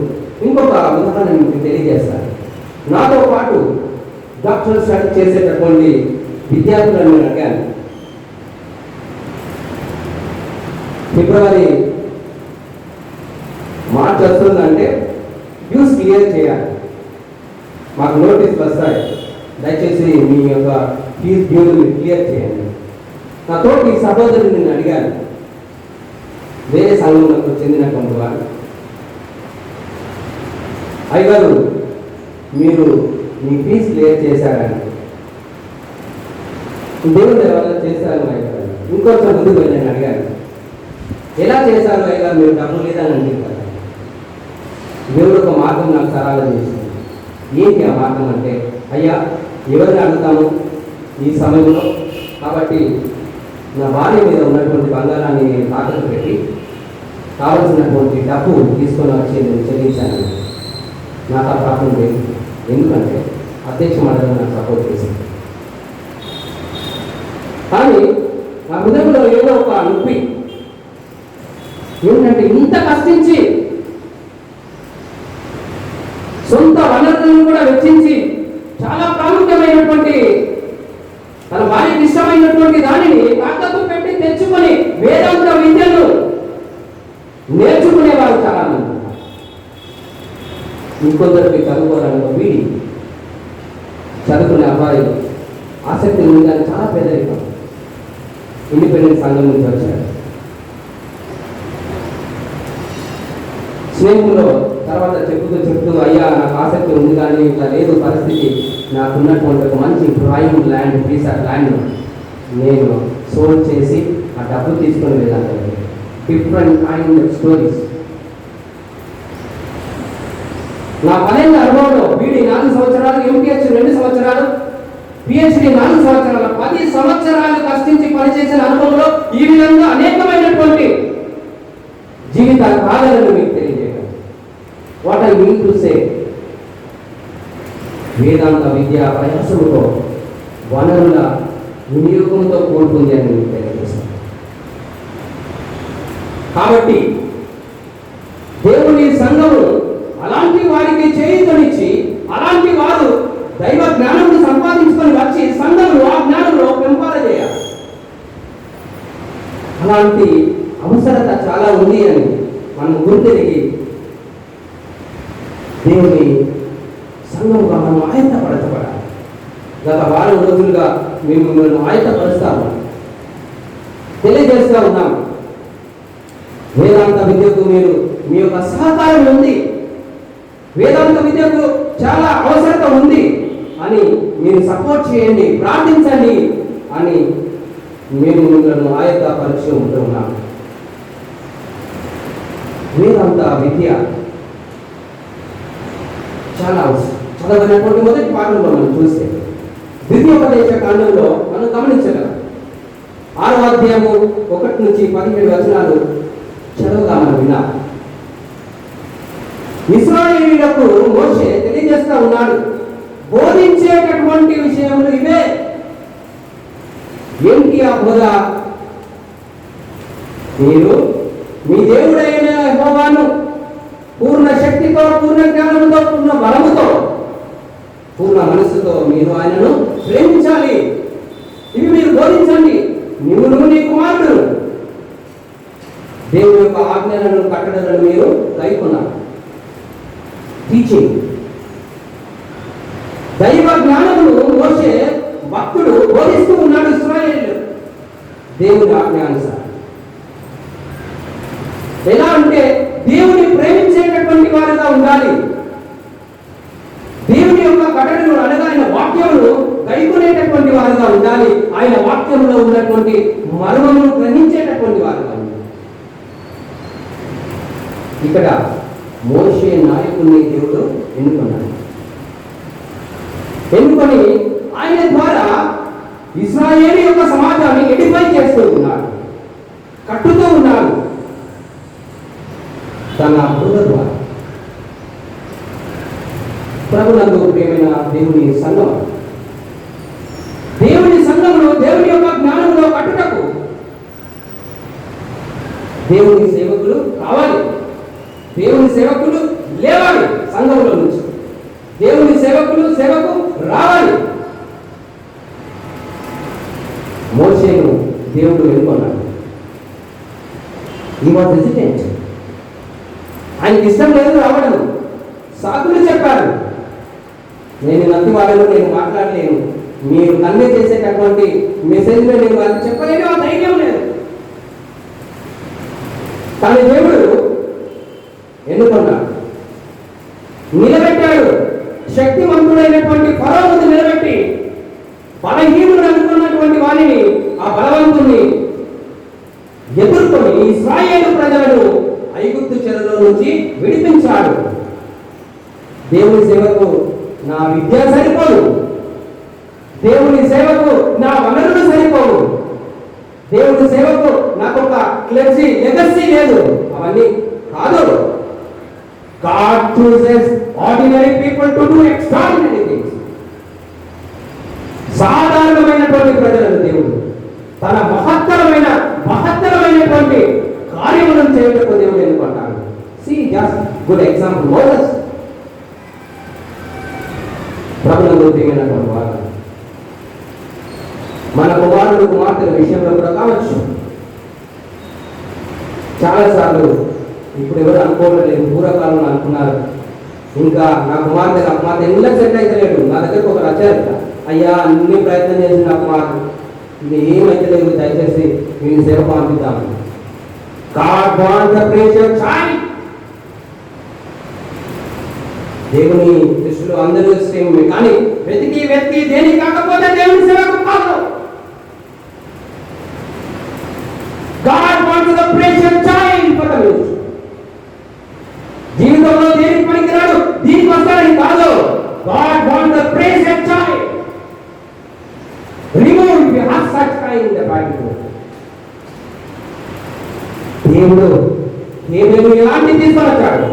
ఇంకొక ఉదాహరణ మీకు తెలియజేస్తాను. నాతో పాటు డాక్టర్ స్టడీ చేసేటటువంటి విద్యార్థులను నేను అడిగాను. ఫిబ్రవరి మార్చ్ వస్తుందంటే డ్యూస్ క్లియర్ చేయాలి, మాకు నోటీస్ వస్తాయి, దయచేసి మీ యొక్క ఫీజు డ్యూలు మీరు క్లియర్ చేయండి. నా తోటి సహోదరుని నేను అడిగాను, వేరే సంఘంలో చెందినటువంటి వారు, అయ్యగారు మీరు మీ ఫీజు క్లియర్ చేశారని. దేవుడు ఎవరైనా చేశారు అయ్యగారు. ఇంకొంచెం ముందుకు వెళ్ళి అడిగాను, ఎలా చేశారు అయ్యగారు, మీరు డబ్బు లేదని అంటారు. దేవుడు ఒక మార్గం నాకు సరళం చేసింది. ఏంటి ఆ మార్గం అంటే, అయ్యా ఎవరిని అడుగుతాము ఈ సమయంలో, కాబట్టి నా భార్య మీద ఉన్నటువంటి బంగారాన్ని నేను తాకట్టు పెట్టి కావలసినటువంటి డబ్బు తీసుకొని వచ్చి నేను చెల్లించాను. నాకు ఆ ప్రాబ్లం లేదు, ఎందుకంటే అధ్యక్ష మండలి నాకు సపోర్ట్ చేసింది. కానీ నా హృదయంలో ఏదో ఒక నొప్పి ఏంటంటే, ఇంత కష్టించి సొంత వనరులను కూడా వెచ్చించి చాలా ప్రాముఖ్యమైనటువంటి తన భార్యకి ఇష్టమైనటువంటి దానిని తాకట్టు పెట్టి తెచ్చుకొని వేదాంత విద్యను నేర్చుకునేవారు చాలా మంది. ఇంకొందరికి చదువుకోవడానికి వీడి చదువుకునే అబ్బాయి ఆసక్తి ఉంది, కానీ చాలా పేదరికం. ఇండిపెండెంట్ సంఘం నుంచి వచ్చారు. స్నేహితుల్లో తర్వాత చెప్తూ అయ్యా నాకు ఆసక్తి ఉంది, కానీ ఇంకా లేదు పరిస్థితి, నాకున్నటువంటి ఒక మంచి డ్రాయింగ్ ల్యాండ్ రీసెర్చ్ ల్యాండ్ నేను సోల్డ్ చేసి ఆ డబ్బు తీసుకొని వెళ్ళాను. Different kind stories. నా 12 అనుభవంలో బీడీ 4 సంవత్సరాలు, ఎంపీహెచ్ 2 సంవత్సరాలు, పిహెచ్డి 4 సంవత్సరాలు, 10 సంవత్సరాలు కష్టించి పనిచేసిన అనుభవంలో ఈ విధంగా అనేకమైనటువంటి జీవిత కాలాలను మీకు తెలియజేయడం. What I mean to say, వేదాంత విద్య ప్రయాసముతో వనరుల వినియోగంతో కూడుకుంది అని మీకు తెలియజేస్తాను. కాబట్టి దేవుని సంఘము అలాంటి వారికి చేయుతనిచ్చి, అలాంటి వారు దైవ జ్ఞానం సంపాదించుకొని వచ్చి సంఘంలో ఆ జ్ఞానంలో పెంపాలజేయాలి. అలాంటి అవసరత చాలా ఉంది అని మనం గుర్తిరిగి దేవుని సంఘంగా మనం ఆయత్తపరచబడాలి. గత వారం రోజులుగా మేము మిమ్మల్ని ఆయత్తపరుస్తాము, తెలియజేస్తూ ఉన్నాం. వేదాంత విద్యకు మీ యొక్క సహకారం ఉంది, వేదాంత విద్యకు చాలా అవసరత ఉంది అని మీరు సపోర్ట్ చేయండి, ప్రార్థించండి అని మేము మిమ్మల్ని ఆయత్తపరుస్తూ ఉంటున్నాం. వేదాంత విద్య చాలా అవసరం. చదవనటువంటి మొదటి పాఠంలో మనం చూస్తే ద్వితీయోపదేశ కాండంలో మనం గమనించగలం. 6వ అధ్యాయము 1 నుంచి 17 వచనాలు చదవగా మనం విన్నాం. ఇశ్రాయేలీయులకు మోషే తెలియజేస్తా ఉన్నాడు, బోధించేటటువంటి విషయములు ఇవే. ఏంటి ఆ బోధ? మీరు మీ దేవుడైన యెహోవాను పూర్ణ శక్తితో, పూర్ణ జ్ఞానంతో, పూర్ణ బలముతో, పూర్ణ మనస్సుతో మీరు ఆయనను ప్రేమించాలి. ఇవి మీరు బోధించండి. నీవును నీ కుమారుడు దేవుని యొక్క ఆజ్ఞలను, కట్టడలను మీరు కైకొన్నారు. టీచింగ్, దైవ జ్ఞానమును మోషే భక్తుడు బోధిస్తూ ఉన్నాడు ఇశ్రాయేలు దేవుని ఆజ్ఞానుసారం. ఎలా అంటే దేవుని ప్రేమించేటటువంటి వారిగా ఉండాలి. దేవుని యొక్క కట్టడలు అనగా ఆయన వాక్యమును కైకొనేటటువంటి వారిగా ఉండాలి. ఆయన వాక్యంలో ఉన్నటువంటి మర్మమును గ్రహించేటటువంటి వారిగా ఉండాలి. ఇక్కడ మోషే నాయకుడిని దేవుడు ఎన్నుకున్నాడు. ఎన్నుకొని ఆయన ద్వారా ఇశ్రాయేలు యొక్క సమాజాన్ని ఎడిఫై చేస్తూ ఉన్నాడు, కట్టుతూ ఉన్నాడు. తన బోధ ద్వారా ప్రభునందు ప్రియమైన దేవుని సంఘం, దేవుని సంఘములో దేవుని యొక్క జ్ఞానంలో కట్టుటకు దేవుని సేవకులు కావాలి. దేవుని సేవకులు లేవాలి. సంఘంలో నుంచి దేవుని సేవకు రావాలి. మోషేను దేవుడు ఎన్నుకున్నాడు. ఈ వాజ్ హెసిటెంట్. ఆయనకి ఇష్టం లేదు రావడం. సాకులు చెప్పారు, నేను నత్తి వాళ్ళను నేను మాట్లాడలేను, మీరు కన్వే చేసేటటువంటి మెసేజ్లో నేను వాళ్ళకి చెప్పలేను, ఆ ధైర్యం లేదు. కానీ దేవుడు ఎన్నుకున్నాడు, నిలబెట్టాడు. శక్తివంతుడైనటువంటి ఫరో ముందు నిలబెట్టి బలహీనుడు అనుకున్నటువంటి వారిని, ఆ బలవంతుని ఎదుర్కొని ఇశ్రాయేలు ప్రజలను ఐగుప్తు చెరలో నుంచి విడిపించాడు. దేవుని సేవకు నా విద్య సరిపోదు, దేవుని సేవకు నా వనరులు సరిపోవు, దేవుని సేవకు నాకు ఒక క్లెర్జీ లెగసీ లేదు, అవన్నీ కాదు. God chooses ordinary people to do extraordinary things. సాధారణమైనటువంటి ప్రజలను దేవుడు తన మహత్తరమైనటువంటి కార్యములను చేయటకు దేవుడు ఎన్నుకుంటాడు. See just good example Moses. ప్రభువును ప్రియమైనటువంటి వారు మన కుమారుడు కుమార్తెల విషయంలో కూడా కావచ్చు. చాలాసార్లు ఇప్పుడు ఎవరు అనుకోవట్లేదు, పూర్వకాలంలో అనుకున్నారు, ఇంకా నా కుమార్తె ఎందులో సెట్ అయితే లేడు. నా దగ్గరకు ఒకరు వచ్చారు, అయ్యా అన్ని ప్రయత్నం చేసి నా కుమార్తె ఇది ఏమైతే లేదు, దయచేసి వీళ్ళని సేవ పంపిద్దాము. God wants the precious child. దేవుని దృష్టిలో అందరూ సేమ్, కానీ వెతికి దేనికి కాకపోతే దేవుని సేవకు కాదు. God wants the precious child for the ministry. జీవితంలో దేనికి పనికిరాడు, దీనికి వస్తాడని కాదు. God wants the precious child. Remove if you have such kind in the Bible. దేవుడు ఎలాంటి తీసుకొచ్చాడు,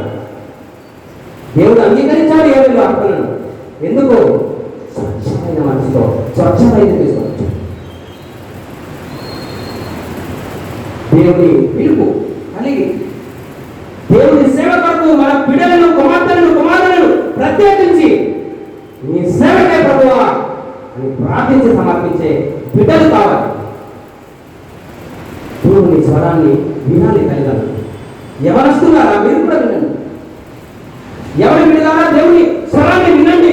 దేవుడు అంగీకరించాడు ఏమేమి అర్పణను. ఎందుకు? స్వచ్ఛమైన మనసుతో స్వచ్ఛమైన తీసుకొచ్చాడు. దేవుని పిలుపు కలిగి దేవుని సేవ కొరకు మన బిడ్డలను కుమార్తెలను ప్రత్యేకించి నీ సేవకే ప్రభువా అని ప్రార్థించి సమర్పించే బిడ్డలు కావాలి. దేవుని స్వరాన్ని వినాలి కలిగాలి. ఎవరొస్తున్నారా మీరు కూడా వినండి. ఎవరి విడగారా దేవుని స్వరాన్ని వినండి.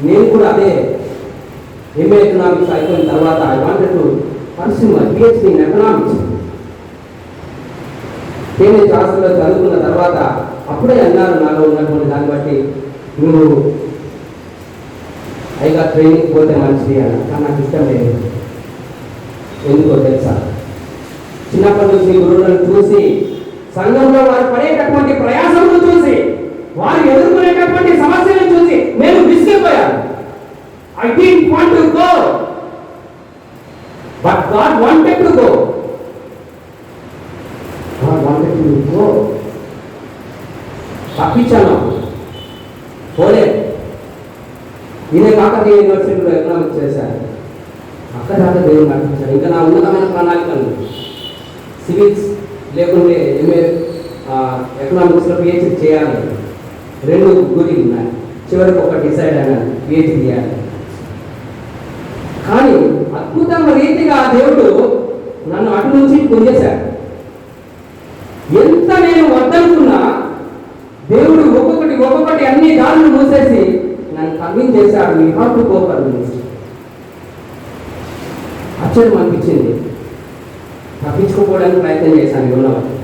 నేను కూడా అదే ఎంఏ ఎకనామిక్స్ అయిపోయిన తర్వాత I wanted to pursue my PhD in economics. Cambridge హాస్టల్లో చదువుకున్న తర్వాత అప్పుడే అన్నారు నాలో ఉన్నటువంటి దాన్ని బట్టి, నువ్వు అయిగా ట్రైనింగ్ పోతే మంచిది అని. కానీ నాకు ఇష్టం లేదు. ఎందుకో తెలుసా? చిన్నప్పటి నుంచి గురువులను చూసి, సంఘంలో వారు పడేటటువంటి ప్రయాసములు చూసి, వారు ఎదుర్కొనేటటువంటి సమస్యలను చూసి నేను విసిగిపోయాను. I didn't want to go, but God wanted to go. God wanted to go. తప్పించాను, పోలే. ఇదే కాకతీయ యూనివర్సిటీలో ఎకనామిక్స్ చేశాను. అక్కడ దాకా దేవుడు నడిపించాడు. ఇంకా నా ఉన్నతమైన ప్రణాళికలు సివిల్స్ లేకుంటే ఎంఏ ఎకనామిక్స్లో PhD చేయాలి. 2 గురి ఉన్నాయి. చివరికి ఒక డిసైడ్ అయినా PhD చేయాలి. కానీ అద్భుతమైన రీతిగా దేవుడు నన్ను అటు నుంచి గుంజేశాడు. ఎంత నేను వద్దనుకున్నా దేవుడు ఒక్కొక్కటి అన్ని దారులు మూసేసి నన్ను కన్విన్స్ చేశాడు. Me have to go for ministry. ఆశ్చర్యం అనిపించింది. తప్పించుకోవడానికి ప్రయత్నం చేశాను. ఉన్నవాళ్ళు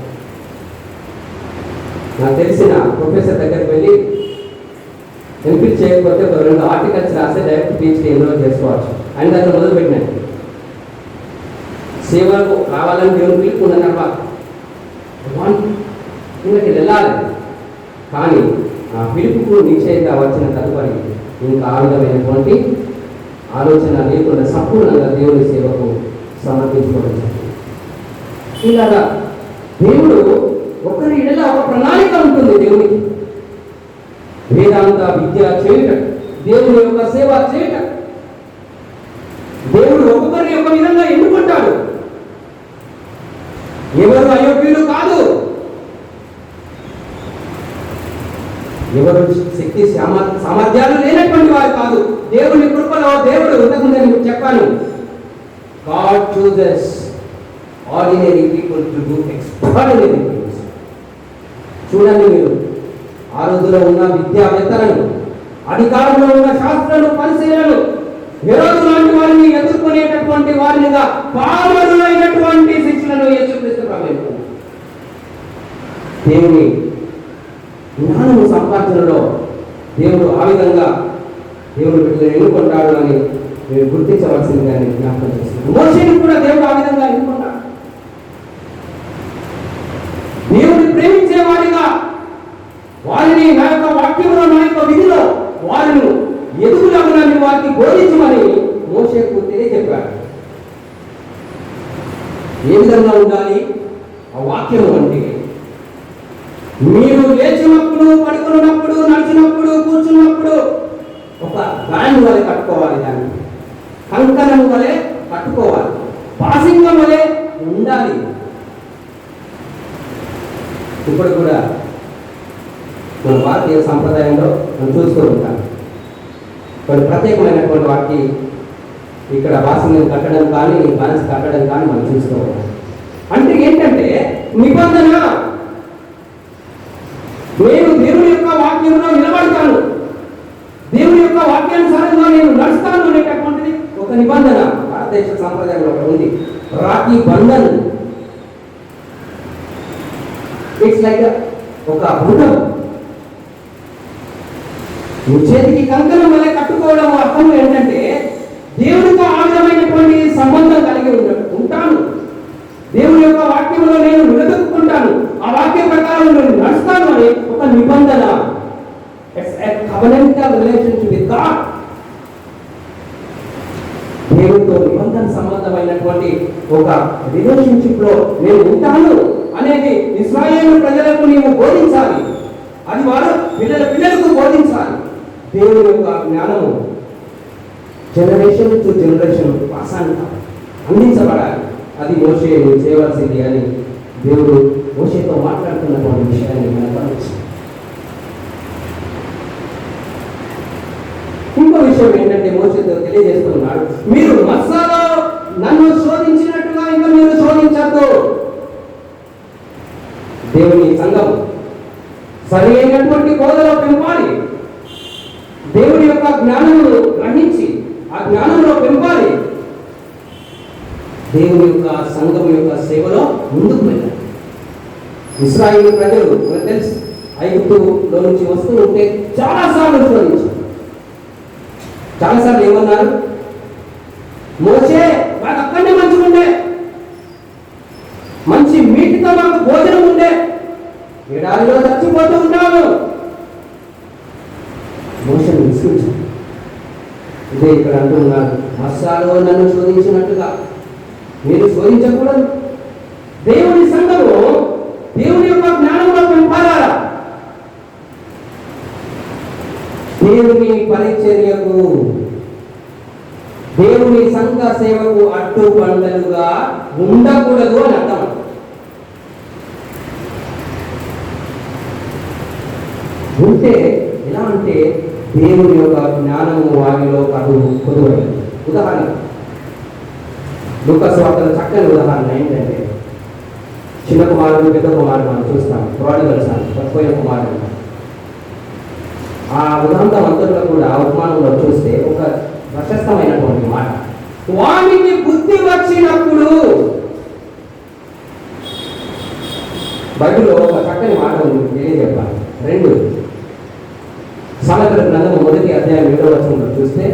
నాకు తెలిసిన ప్రొఫెసర్ దగ్గరికి వెళ్ళి ఎంపిక్ చేయకపోతే ఒక 2 ఆర్టికల్స్ రాస్తే డైరెక్ట్ PhD ఎన్రోల్ చేసుకోవచ్చు. ఆయన దగ్గర మొదలుపెట్టినాను. సేవకు రావాలని దేవుని పిలుపుకున్న తర్వాత ఇంకకి వెళ్ళాలి. కానీ ఆ పిలుపుకు నిశ్చయంగా వచ్చిన తదుపరి ఇంకా ఆ విధమైనటువంటి ఆలోచన లేకుండా సంపూర్ణంగా దేవుని సేవకు సమర్పించుకోవడం. ఇలాగా దేవుడు ఒకరి ఇడల ఒక ప్రణాళిక ఉంటుంది. దేవునికి వేదాంత విద్య చేయుట, దేవుని యొక్క సేవ చేయుట. దేవుడు ఒక్కొక్కరిని ఒక విధంగా ఎన్నుకుంటాడు. ఎవరు అయోగ్యులు కాదు, ఎవరు శక్తి సామర్థ్యాలు లేనటువంటి వారు కాదు. దేవుని కృపలో దేవుడు ఇంతకుముందు నేను చెప్పాను, God chooses ordinary people to do extraordinary things. చూడండి, మీరు ఆ రోజులో ఉన్న విద్యావేత్తలను, అధికారంలో ఉన్న శాస్త్రాలు, పరిశీలనలు, హెరోదు లాంటి వారిని ఎదుర్కొనేటటువంటి వారినిగా పామరులైనటువంటి శిష్యులను యేసుక్రీస్తు ప్రభువు దేవుని జ్ఞానము సంపాదనలో దేవుడు ఆ విధంగా దేవుడు వీటిని ఎన్నుకుంటాడు అని మీరు గుర్తించవలసిందిగా నేను జ్ఞాపకం చేస్తున్నాను. మోషేని కూడా దేవుడు ఆ విధంగా ఎన్నుకుంటాడు. దేవుడిని ప్రేమించేవాడిగా వారిని నా యొక్క వాక్యంలో, నా యొక్క విధిలో వారిని ఎదుగులాగునని వారికి బోధించమని మోషేకు తెలియజెప్పాడు. ఏ విధంగా ఉండాలి ఆ వాక్యం అంటే? మీరు లేచినప్పుడు, పడుకున్నప్పుడు, నడిచినప్పుడు, కూర్చున్నప్పుడు ఒక బ్యాండ్ వలె కట్టుకోవాలి, దాన్ని కంకణం వలె కట్టుకోవాలి, పాసింగం వలె ఉండాలి. ఇప్పుడు కూడా మన భారతీయ సంప్రదాయంలో మనం చూస్తూ ఉంటాం, కొన్ని ప్రత్యేకమైనటువంటి వాటికి ఇక్కడ బాసింగం కట్టడం కానీ, బాన్స్ కట్టడం కానీ మనం చూస్తూ ఉంటాం. అంటే ఏంటంటే నిబంధన, నేను దేవుని యొక్క వాక్యంలో నిలబడతాను, దేవుని యొక్క వాక్యానుసారంగా నేను నడుస్తాను అనేటటువంటిది ఒక నిబంధన భారతదేశ సంప్రదాయంలో ఉంది. రాఖీ బంధన్, ఇట్స్ లైక్ ఒక బృందం. నీ చేతికి కంకణం వల్ల కట్టుకోవడం అర్థం ఏంటంటే దేవుడితో ఆ విధమైనటువంటి సంబంధం కలిగి ఉంటాను, దేవుని యొక్క వాక్యంలో నేను నిలదొక్కుంటాను, ఆ వాక్యం ప్రకారం నేను నడుస్తాను అని ఒక నిబంధన. It's a covenantal relationship with God. దేవుడితో నిబంధన సంబంధమైనటువంటి ఒక రిలేషన్షిప్ లో నేను ఉంటాను అనేది ఇశ్రాయేలు ప్రజలకు నీవు బోధించాలి. అది వారు పిల్లలకు బోధించాలి. దేవుని యొక్క జ్ఞానము జనరేషన్ టు జనరేషన్ అందించబడాలి. అది మోషే చేయవలసింది అని దేవుడు మోషేతో మాట్లాడుతున్నటువంటి విషయాన్ని మనం గమనించాలి. ఇంకో విషయం ఏంటంటే మోషేతో తెలియజేస్తున్నాడు, మీరు మస్సాలో నన్ను శోధించినట్టుగా ఇంకా మీరు శోధించద్దు. దేవుని సంఘం సరి అయినటువంటి బోధలో పెంపాలి, దేవుని యొక్క జ్ఞానమును గ్రహించి ఆ జ్ఞానంలో పెంపాలి, దేవుని యొక్క సంఘం యొక్క సేవలో ముందుకు వెళ్ళాలి. ఇశ్రాయేలు ప్రజలు మనకు తెలుసు, ఐగుప్తులో నుంచి వస్తూ ఉంటే చాలాసార్లు శోధించారు. చాలాసార్లు ఏమన్నారు, మోషే మాకు అక్కడనే మంచిగా ఉండే, మంచి మీటితో మాకు భోజనం ఉండే, ఎడారిలో చచ్చిపోతూ ఉన్నాము. మోషేను విసిగించారు. ఇదే ఇక్కడ అంటున్నారు, మస్సాలో నన్ను శోధించినట్టుగా మీరు శోధించకూడదు. దేవుని సంఘము దేవుని యొక్క జ్ఞానంలో పెంపాలా. దేవుని పరిచర్యకు, దేవుని సంఘ సేవకు అడ్డుబండలుగా ఉండకూడదు అని అర్థం. ఉంటే ఎలా అంటే దేవుని యొక్క జ్ఞానము వారిలో కొదువైంది. ఉదాహరణ లూకా సువార్తలో చక్కని ఉదాహరణ ఏంటంటే, చిన్న కుమారుడు పెద్ద కుమారుడు మనం చూస్తాం, ప్రోడిగల్ సన్, తక్కువ కుమారుడు. ఆ ఉదాంతం అంతట్లో కూడా ఉపమానంలో చూస్తే ఒక ప్రశస్తమైనటువంటి మాట, వానికి బుద్ధి వచ్చినప్పుడు. బైబిల్లో ఒక చక్కని మాట ఉంది, తెలియజెప్పాలి. 2 సామెతల గ్రంథము 1వ అధ్యాయం 7వ వచనంలో చూస్తే,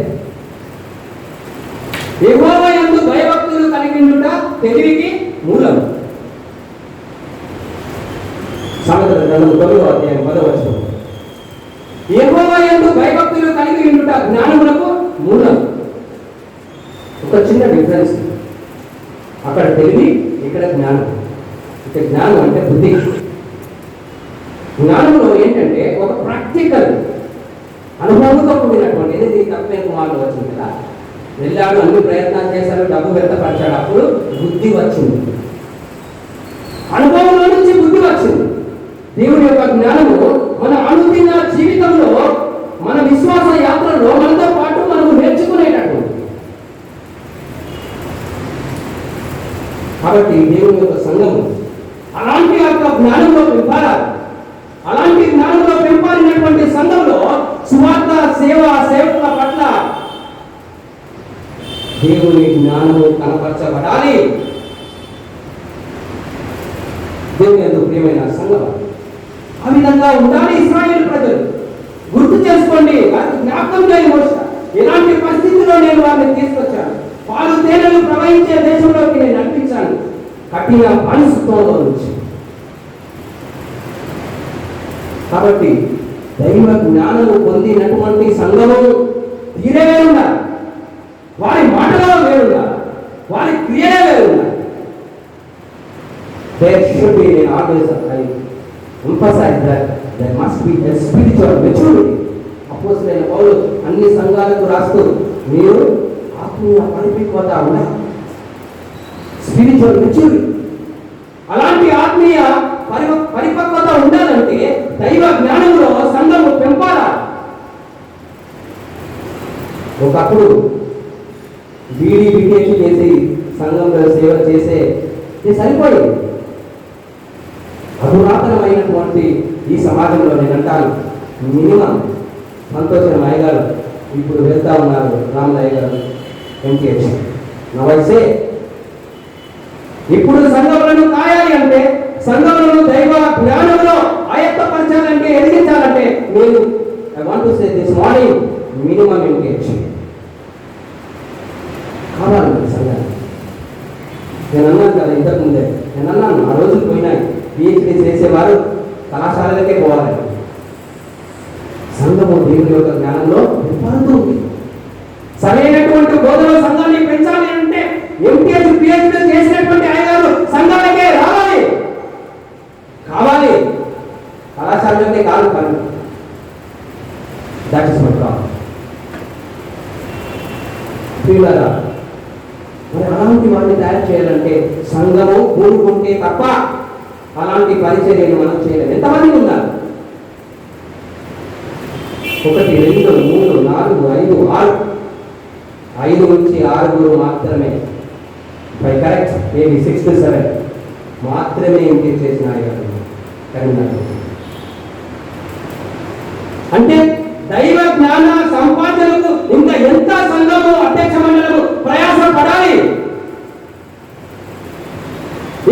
యెహోవా యందు భయభక్తులు కలిగి ఉండుట తెలివికి మూలం. సామెతల గ్రంథము 9వ అధ్యాయం 10వ వచనం, యెహోవా యందు భయభక్తులు కలిగి ఉండుట జ్ఞానమునకు మూలం. ఒక చిన్న డిఫరెన్స్, అక్కడ తెలివి, ఇక్కడ జ్ఞానం. ఇక్కడ జ్ఞానం అంటే బుద్ధి. జ్ఞానంలో ఏంటంటే ఒక ప్రాక్టికల్ అనుభవంతో కూడినటువంటి ఇది తప్పే కుమారుడు వచ్చింది కదా. వెళ్ళాడు, అన్ని ప్రయత్నాలు చేశాడు, డబ్బు వ్యక్తపరిచాడు, అప్పుడు బుద్ధి వచ్చింది. అనుభవంలో నుంచి బుద్ధి వచ్చింది. దేవుని యొక్క జ్ఞానము మన అనుదిన జీవితంలో, మన విశ్వాస యాత్రలో మనతో పాటు మనం నేర్చుకునేటట్టు. కాబట్టి దేవుని యొక్క సంఘము అలాంటి యొక్క జ్ఞానంలో పెంపాలి. అలాంటి జ్ఞానంలో పెంపాలినటువంటి సంఘంలో సువార్త సేవకుల పట్ల దేవుని జ్ఞానము కనపరచబడాలి. దేవుని యందు ప్రియమైన సంఘం ఆ విధంగా ఉండాలి. ఇశ్రాయేలు ప్రజలు గుర్తు చేసుకోండి, వారికి జ్ఞాపకం చేయ మోస ఎలాంటి పరిస్థితుల్లో నేను వారిని తీసుకొచ్చాను, పాలు తేనెలు ప్రవహించే దేశంలోకి నేను నడిపించాను, కఠిన బానిసత్వంలో నుంచి. కాబట్టి దైవ జ్ఞానము పొందినటువంటి సంఘము తీరే వేరుండాలి. వారి మాటలో వేరుండాలి, వారి క్రియలే వేరుండాలి. There should be always I emphasize that there must be a spiritual maturity. అపోస్తలుడైన పౌలు అన్ని సంఘాలకు రాస్తూ మీరు ఆత్మీయ పరిపక్వత ఉండాలి, స్పిరిచువల్ మెచ్యూరిటీ. అలాంటి ఆత్మీయ పరిపక్వత ఉండాలంటే దైవ జ్ఞానంలో సంఘము పెంపాలి. ఒకప్పుడు బీటెక్ చేసి సంఘంలో సేవ చేసే సరిపోయింది. అధునాతనమైనటువంటి ఈ సమాజంలో నేను అంటాను, మినిమం సంతోషం అయ్యగారు ఇప్పుడు వెళ్తా ఉన్నారు, రామలయ్య గారు ఎంటీహెచ్ నవైసే. ఇప్పుడు సంఘములను కాయాలి అంటే, సంఘములను దైవ జ్ఞానంలో ఆయత్తపరచాలంటే, ఎదిగించాలంటే నేను I want to say this morning minimum MTh కావాలి సంఘాన్ని. నేను అన్నాను కదా ఇంతకుముందే, నేను అన్నాను ఆ రోజులు పోయినాయి. పిహెచ్డీ చేసేవారు కళాశాలలకే పోవాలని. సంఘము దేవుని యొక్క జ్ఞానంలో పెంపడుతుంది. సరైనటువంటి బోధన సంఘాన్ని పెంచాలి అంటే ఎంటీఎస్ పిహెచ్డీ చేసినటువంటి ఆయన సంఘాలకే రావాలి, కావాలి, కళాశాలకే కాదు. పని దట్ ఇస్ మై ప్రాబ్లం. మరి అలాంటి వారిని తయారు చేయాలంటే సంఘము కూడుకుంటే తప్ప అలాంటి పరిచర్యను మనం చేయలేము. ఎంతమంది ఉన్నారు? 1 2 3 4 5 6 5 నుంచి 6 మాత్రమే, బై కరెక్ట్ మేబీ 6 to 7 మాత్రమే ఎంపిక చేసిన అంటే దైవ జ్ఞాన సంపాదనకు ఇంకా ఎంత సంఘము అధ్యక్ష మండలము ప్రయాస పడాలి.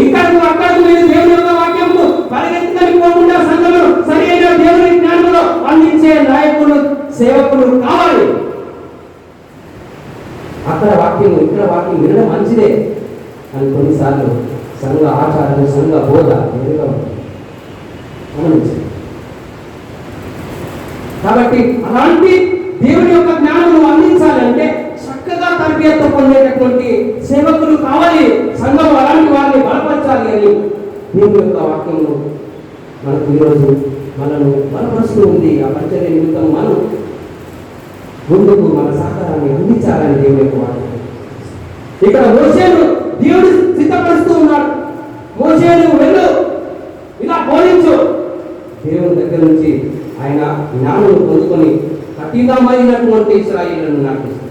ఇక్కడకు అక్కడకు మీరు దేవుని యొక్క వాక్యము పరిగెత్తుకొని పోకుండా సంఘమును సరైన దేవుని జ్ఞానంలో అందించే నాయకులు, సేవకులు కావాలి. అక్కడ వాక్యం ఇక్కడ వాక్యం వినడం మంచిదే, అని కొన్నిసార్లు సంఘ ఆచారం, సంఘ బోధ వేరుగా గమనించాలి. కాబట్టి అలాంటి దేవుని యొక్క జ్ఞానము అందించాలంటే చక్కగా తరబియత్తు పొందేటటువంటి సేవకులు కావాలి. సంఘం అలాంటి వారిని బలపరచాలి అని దేవుని యొక్క వాక్యము మనకు ఈరోజు మనను బలపరుస్తూ ఉంది. ఆ పరిచర్య నిమిత్తం మనం ముందుకు మన సహకారాన్ని అందించాలని దేవుని యొక్క వాక్యం. ఇక్కడ మోషేను దేవుడు సిద్ధపరుస్తూ ఉన్నాడు. మోషేను వెళ్ళు, ఇలా బోధించు. దేవుని దగ్గర నుంచి ఆయన జ్ఞానం పొందుకొని కఠినమైనటువంటి ఇశ్రాయేలును నడిపిస్తారు.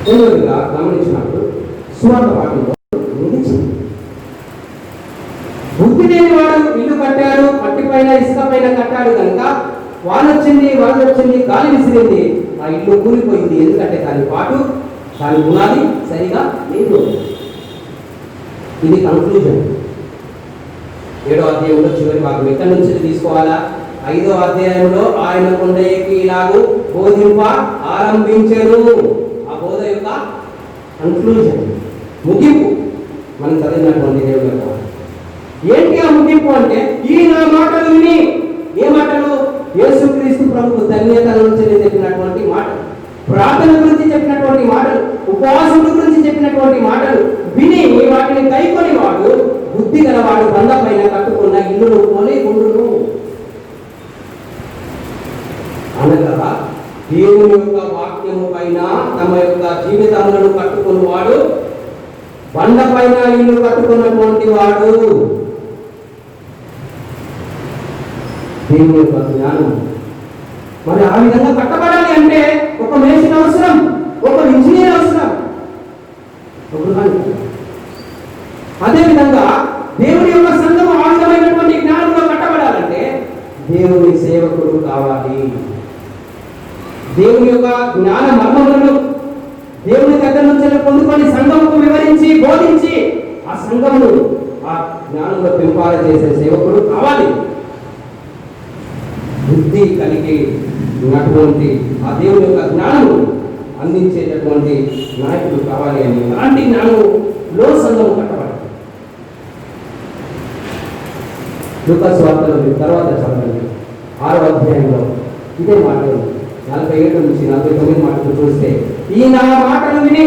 రెండవదిగా గమనించినప్పుడు సువార్త పాఠంలో నిలిచింది. బుద్ధి లేని వాడు ఇల్లు కట్టాడు, మట్టి పైన ఇసుక పైన కట్టాడు కనుక వానొచ్చింది, వరద వచ్చింది, గాలి విసిరింది, ఆ ఇల్లు కూలిపోయింది. ఎందుకంటే దాని పాటు దాని గుణాలు సరిగా లేదు. ఇది కన్క్లూజన్. 7వ అధ్యాయంలో చివరి భాగం ఎక్కడి నుంచి తీసుకోవాలా? 5వ అధ్యాయంలో ఆయన కొండ ఎక్కి ఇలాగూ బోధింప ఆరంభించెను. ఆ బోధ యొక్క కన్క్లూజన్, ముగింపు మనం చదివినటువంటి దేవుని యొక్క ఏంటి ఆ ముగింపు అంటే, ఈ నా మాటలు విని, ఏ మాటలు? యేసుక్రీస్తు ప్రభు ధన్యత గురించి చెప్పినటువంటి మాటలు, ప్రార్థన గురించి చెప్పినటువంటి మాటలు, ఉపవాసం గురించి చెప్పినటువంటి మాటలు విని వాటిని కైకొని వాడు బుద్ధి గలవాడు బండ పైన కట్టుకున్న ఇల్లును జీవితములను కట్టుకున్నవాడు బండపైన ఇల్లు కట్టుకున్నటువంటి వాడు. దేవుని యొక్క జ్ఞానం మరి ఆ విధంగా కట్టబడాలి అంటే ఒక మేషన్ అవసరం, ఒక ఇంజనీర్ అవసరం. అదేవిధంగా దేవుని యొక్క సంఘం ఆ విధమైనటువంటి జ్ఞానంలో కట్టబడాలంటే దేవుని సేవకుడు కావాలి. దేవుని యొక్క జ్ఞాన మర్మములను దేవుని దగ్గర నుంచి పొందుకొని సంఘముకు వివరించి బోధించి ఆ సంఘమును ఆ జ్ఞానంలో పెంపాల చేసే సేవకుడు కావాలి. బుద్ధి కలిగి ఉన్నటువంటి ఆ దేవుని యొక్క జ్ఞానము అందించేటటువంటి నాయకుడు కావాలి అని అలాంటి జ్ఞానంలో సంఘము కట్టబడాలి. లూకాసు వార్తలో మీరు తర్వాత చదవండి 6వ అధ్యాయంలో ఇదే మాటలు 47 నుంచి 49 మాటలు చూస్తే, ఈ నా మాటలు విని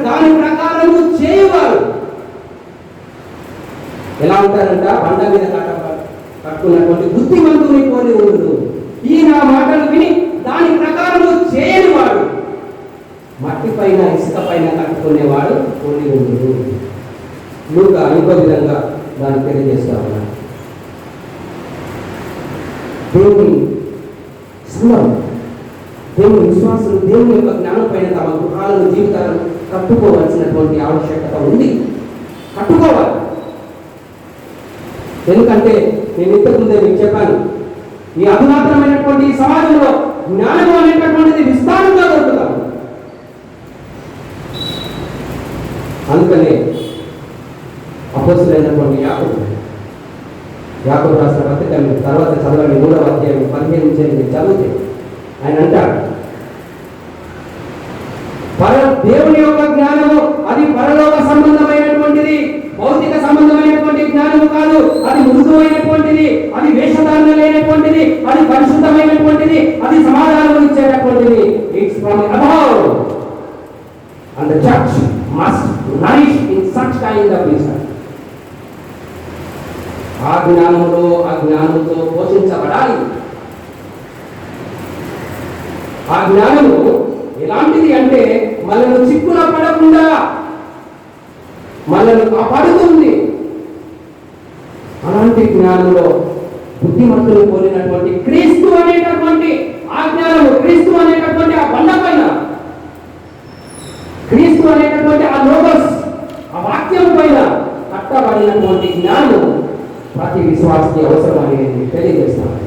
దాని ప్రకారము చేయవారు ఎలా ఉంటారంట? బండ మీద కట్టుకున్నటువంటి బుద్ధిమంతుని పోలి ఉండదు. ఈ నా మాటలు విని దాని ప్రకారము చేయని వాడు మట్టి పైన ఇసుక పైన కట్టుకునేవాడు పోలి ఉండదు. లూకా ఇంకో విధంగా దాన్ని తెలియజేస్తా ఉన్నాడు. దేవుని సంఘం, దేవుని విశ్వాసులు దేవుని యొక్క జ్ఞానం పైన తమ గృహాలను జీవితాలను కట్టుకోవాల్సినటువంటి ఆవశ్యకత ఉంది. కట్టుకోవాలి. ఎందుకంటే నేను ఇంతకుముందే మీకు చెప్పాను, ఈ అధునాతనమైనటువంటి సమాజంలో జ్ఞానం అనేటటువంటిది విస్తారంగా దొరుకుతాము. అందుకనే అపోస్తలుడైనటువంటి యాకోబు రాసిన పత్రిక తర్వాత చదవండి 3వ అధ్యాయం 15 నుంచి మీరు చదివితే ఆయన అంటాడు, దేవుని యొక్క జ్ఞానము అది పరలోక సంబంధమైనటువంటిది, భౌతిక సంబంధమైనటువంటి జ్ఞానము కాదు. అది మృదువైనటువంటిది, అది వేషధారణ లేనటువంటిది, అది పరిశుద్ధమైనటువంటిది, అది సమాధానం ఇచ్చేటటువంటిది. It's from above and the church must nourish in such kind of research. ఆ జ్ఞానంతో పోషించబడాలి. ఆ జ్ఞానము ఎలాంటిది అంటే మనల్ని చిక్కున పడకుండా మనల్ని కాపాడుతుంది. అలాంటి జ్ఞానంలో బుద్ధిమంతులు పోలినటువంటి క్రీస్తు అనేటటువంటి ఆ జ్ఞానము, క్రీస్తు అనేటటువంటి ఆ బండ పైన, క్రీస్తు అనేటటువంటి ఆ లోగస్ ఆ వాక్యం పైన కట్టబడినటువంటి జ్ఞానం ప్రతి విశ్వాసకి అవసరం అనేది తెలియజేస్తాను.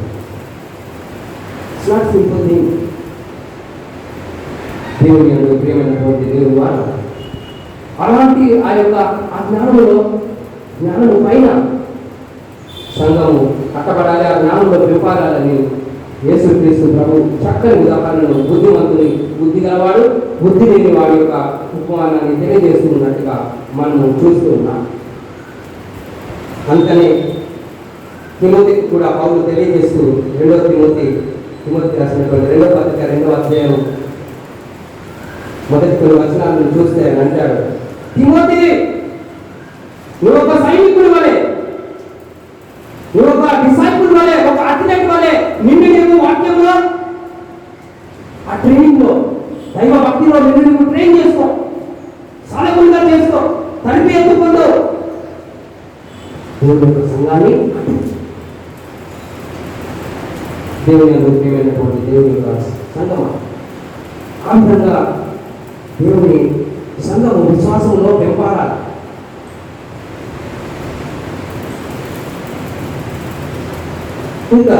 దేవుని యందు ప్రియమైనటువంటి దేవుని వారు అలాంటి ఆ యొక్క ఆ జ్ఞానము పైన సంఘము కట్టబడాలి. ఆ జ్ఞానంలో విపారాలని యేసుక్రీస్తు ప్రభు చక్కని ఉదాహరణను బుద్ధిమంతుని బుద్ధి గలవాడు, బుద్ధి లేని వాడి యొక్క ఉపమానాన్ని తెలియజేస్తున్నట్టుగా మనం చూస్తూ ఉన్నాం. అందుకనే తిమోతికి కూడా పౌలు తెలియజేస్తూ 2వ తిమోతి రాసినటువంటి 2వ పత్రిక 2వ అధ్యాయం మొదటి కొన్ని వచనాలను చూస్తే ఆయన అంటాడు, తిమోతి నువ్వు ఒక సైనికుడు వలె, నువ్వు ఒక డిసైపుల్ వలె, ఒక అథ్లెట్ వలె నిన్ను నీవు వాక్యంలో ఆ ట్రైనింగ్ లో దైవ భక్తిలో నిన్ను నువ్వు ట్రైన్ చేసుకో, సాధకులుగా చేసుకో, తడిపి ఎత్తుకుందో దేవుని యొక్క సంఘాన్ని దేవుని ముఖ్యమైనటువంటి దేవుని యొక్క సంఘమా ఆ విధంగా దేవుని సంఘము విశ్వాసంలో పెంపారాలి. ఇంకా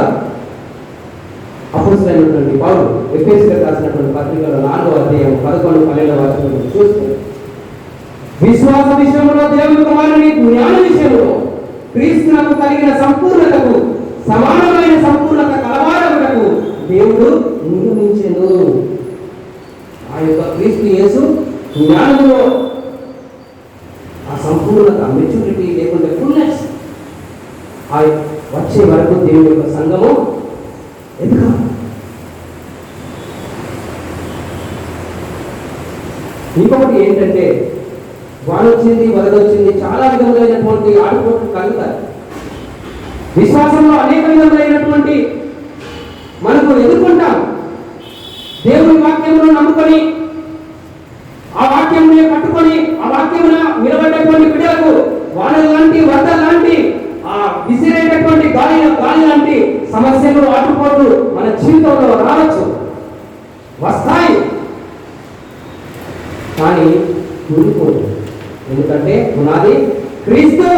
అపోస్తలుడైనటువంటి పౌలు ఎఫెసీయులకు రాసినటువంటి పత్రికలో 4వ అధ్యాయం 11-12 వచనాలను చూస్తే, విశ్వాస విషయంలో దేవుని కుమారుని జ్ఞాన విషయంలో క్రీస్తునకు కలిగిన సంపూర్ణతకు సమానమైన సంపూర్ణత కలవాడకు దేవుడు నియమించెను. ఆ యొక్క క్రీస్తు యేసు జ్ఞానంలో ఆ సంపూర్ణత, మెచ్యూరిటీ లేకుండా ఫుల్నెస్ ఆ వచ్చే వరకు దేవుని యొక్క సంఘము ఎదగాలి. ఇంకొకటి ఏంటంటే, వానొచ్చింది వరదొచ్చింది చాలా విధములైనటువంటి ఆటుపోట్లు కలుగుతాయి. విశ్వాసంలో అనేక విధములైనటువంటి మనకు ఎదుర్కొంటాం. దేవుని వాక్యమును నమ్ముకొని ఆ వాక్యమునే పట్టుకొని ఆ వాక్యమున నిలబడేటువంటి బిడ్డలకు వాళ్ళ లాంటి వద్ద లాంటి ఆ విసిరేటటువంటి గాలి లాంటి సమస్యలు ఆటుపోట్లు మన జీవితంలో రావచ్చు, వస్తాయి, కానీ కూలిపోదు. ఎందుకంటే పునాది క్రీస్తు.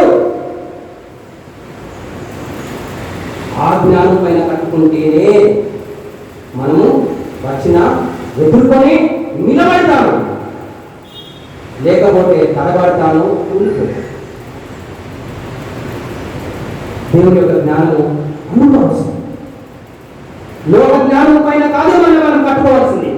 ఆ జ్ఞానం పైన కట్టుకుంటేనే మనము వచ్చిన ఎదుర్కొని నిలబడతాము, లేకపోతే తడబడతాను, కూలిపోతాను. దేవుని యొక్క జ్ఞానము అనుభవించాలి. లోక జ్ఞానం పైన కాదు మనం కట్టుకోవాల్సింది.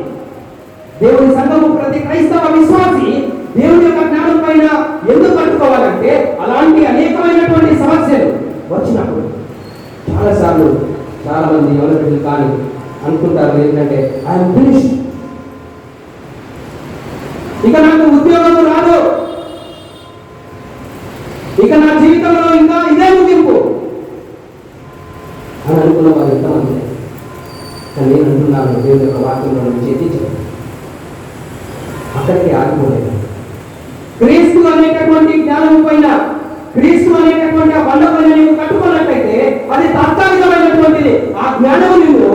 దేవుని సంఘము ప్రతి క్రైస్తవ విశ్వాసి దేవుని యొక్క జ్ఞానం పైన ఎందుకు కట్టుకోవాలంటే అలాంటి అనేకమైనటువంటి సమస్యలు వచ్చినప్పుడు చాలాసార్లు చాలా మంది ఎవరు కానీ అనుకుంటారు ఏంటంటే ఐఎమ్ ఫినిష్, ఇక నాకు ఉద్యోగం రాదు, ఇక నా జీవితంలో ఇంకా ఇదే ముగింపు అని అనుకున్న వాళ్ళు ఎంతమంది. కానీ నేను అంటున్నాను, దేవుని యొక్క వాక్యంలో నుంచి ఎత్తించాను, అక్కడికి ఆగిపోలేదు. క్రీస్తు అనేటటువంటి జ్ఞానం పైన, క్రీస్తు అనేటటువంటి ఆ బండ పైన నీవు కట్టుకున్నట్లయితే అది తాత్కాలికమైనటువంటిది. ఆ జ్ఞానం నువ్వు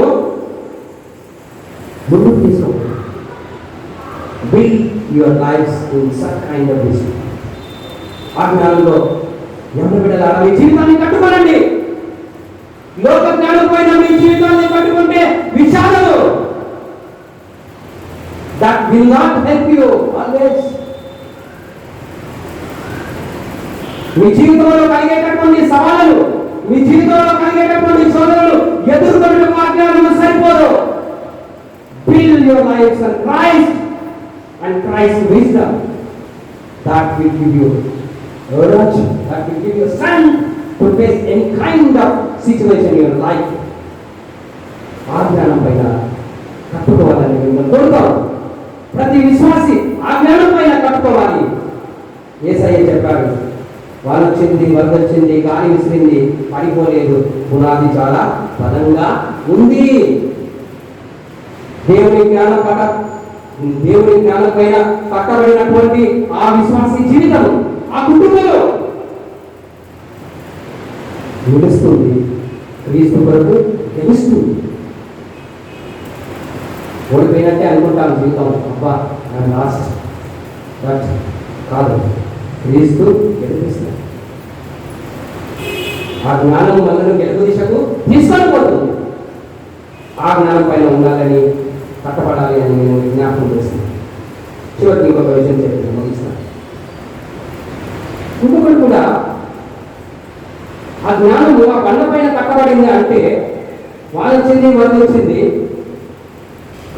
ముందుకు తీసుకో. Build your lifes in such kind of vision. ఆ జ్ఞానంలో ఎవరి బిడ్డలారా మీ జీవితాన్ని కట్టుకోనండి. లోక జ్ఞానం పైన మీ జీవితాన్ని కట్టుకుంటే విషాదము. That will not help you always. మీ జీవితంలో కలిగేటటువంటి సవాళ్ళు, మీ జీవితంలో కలిగేటటువంటి శోధనలు ఎదుర్కొనే వాక్యాలు సరిపోదు. Build your lives on Christ and Christ's wisdom. That will give you courage, that will give you strength to face any kind of situation in your life. ఆ జ్ఞానం పైన కట్టుకోవాలని మిమ్మల్ని కోరుతాం. ప్రతి విశ్వాసి ఆ జ్ఞానం పైన కట్టుకోవాలి. యేసయ్య చెప్పాడు, వానొచ్చింది, వరదొచ్చింది, గాలి విసిరింది, పడిపోలేదు, పునాది చాలా బలంగా ఉంది. దేవుని జ్ఞానం పైన కట్టబడినటువంటి ఆ విశ్వాసి జీవితం, ఆ కుటుంబంలో నిలుస్తుంది, క్రీస్తు కొరకు గెలుస్తుంది. ఓడిపోయినట్టే అనుకుంటాను జీవితం, అబ్బా నేను లాస్ట్, బట్ కాదు, క్రీస్తు గెలిపిస్తాడు. ఆ జ్ఞానం మనను గెలుపు దిశకు తీసుకొని పోతుంది. ఆ జ్ఞానం పైన ఉండాలని, కట్టబడాలి అని నేను జ్ఞాపకం చేస్తాను. చివరికి ఇంకొక విషయం చెప్పి ముగిస్తాను. ఇంకొకటి కూడా, ఆ జ్ఞానము ఆ బండ పైన కట్టబడింది అంటే వాన వచ్చింది, వరద వచ్చింది,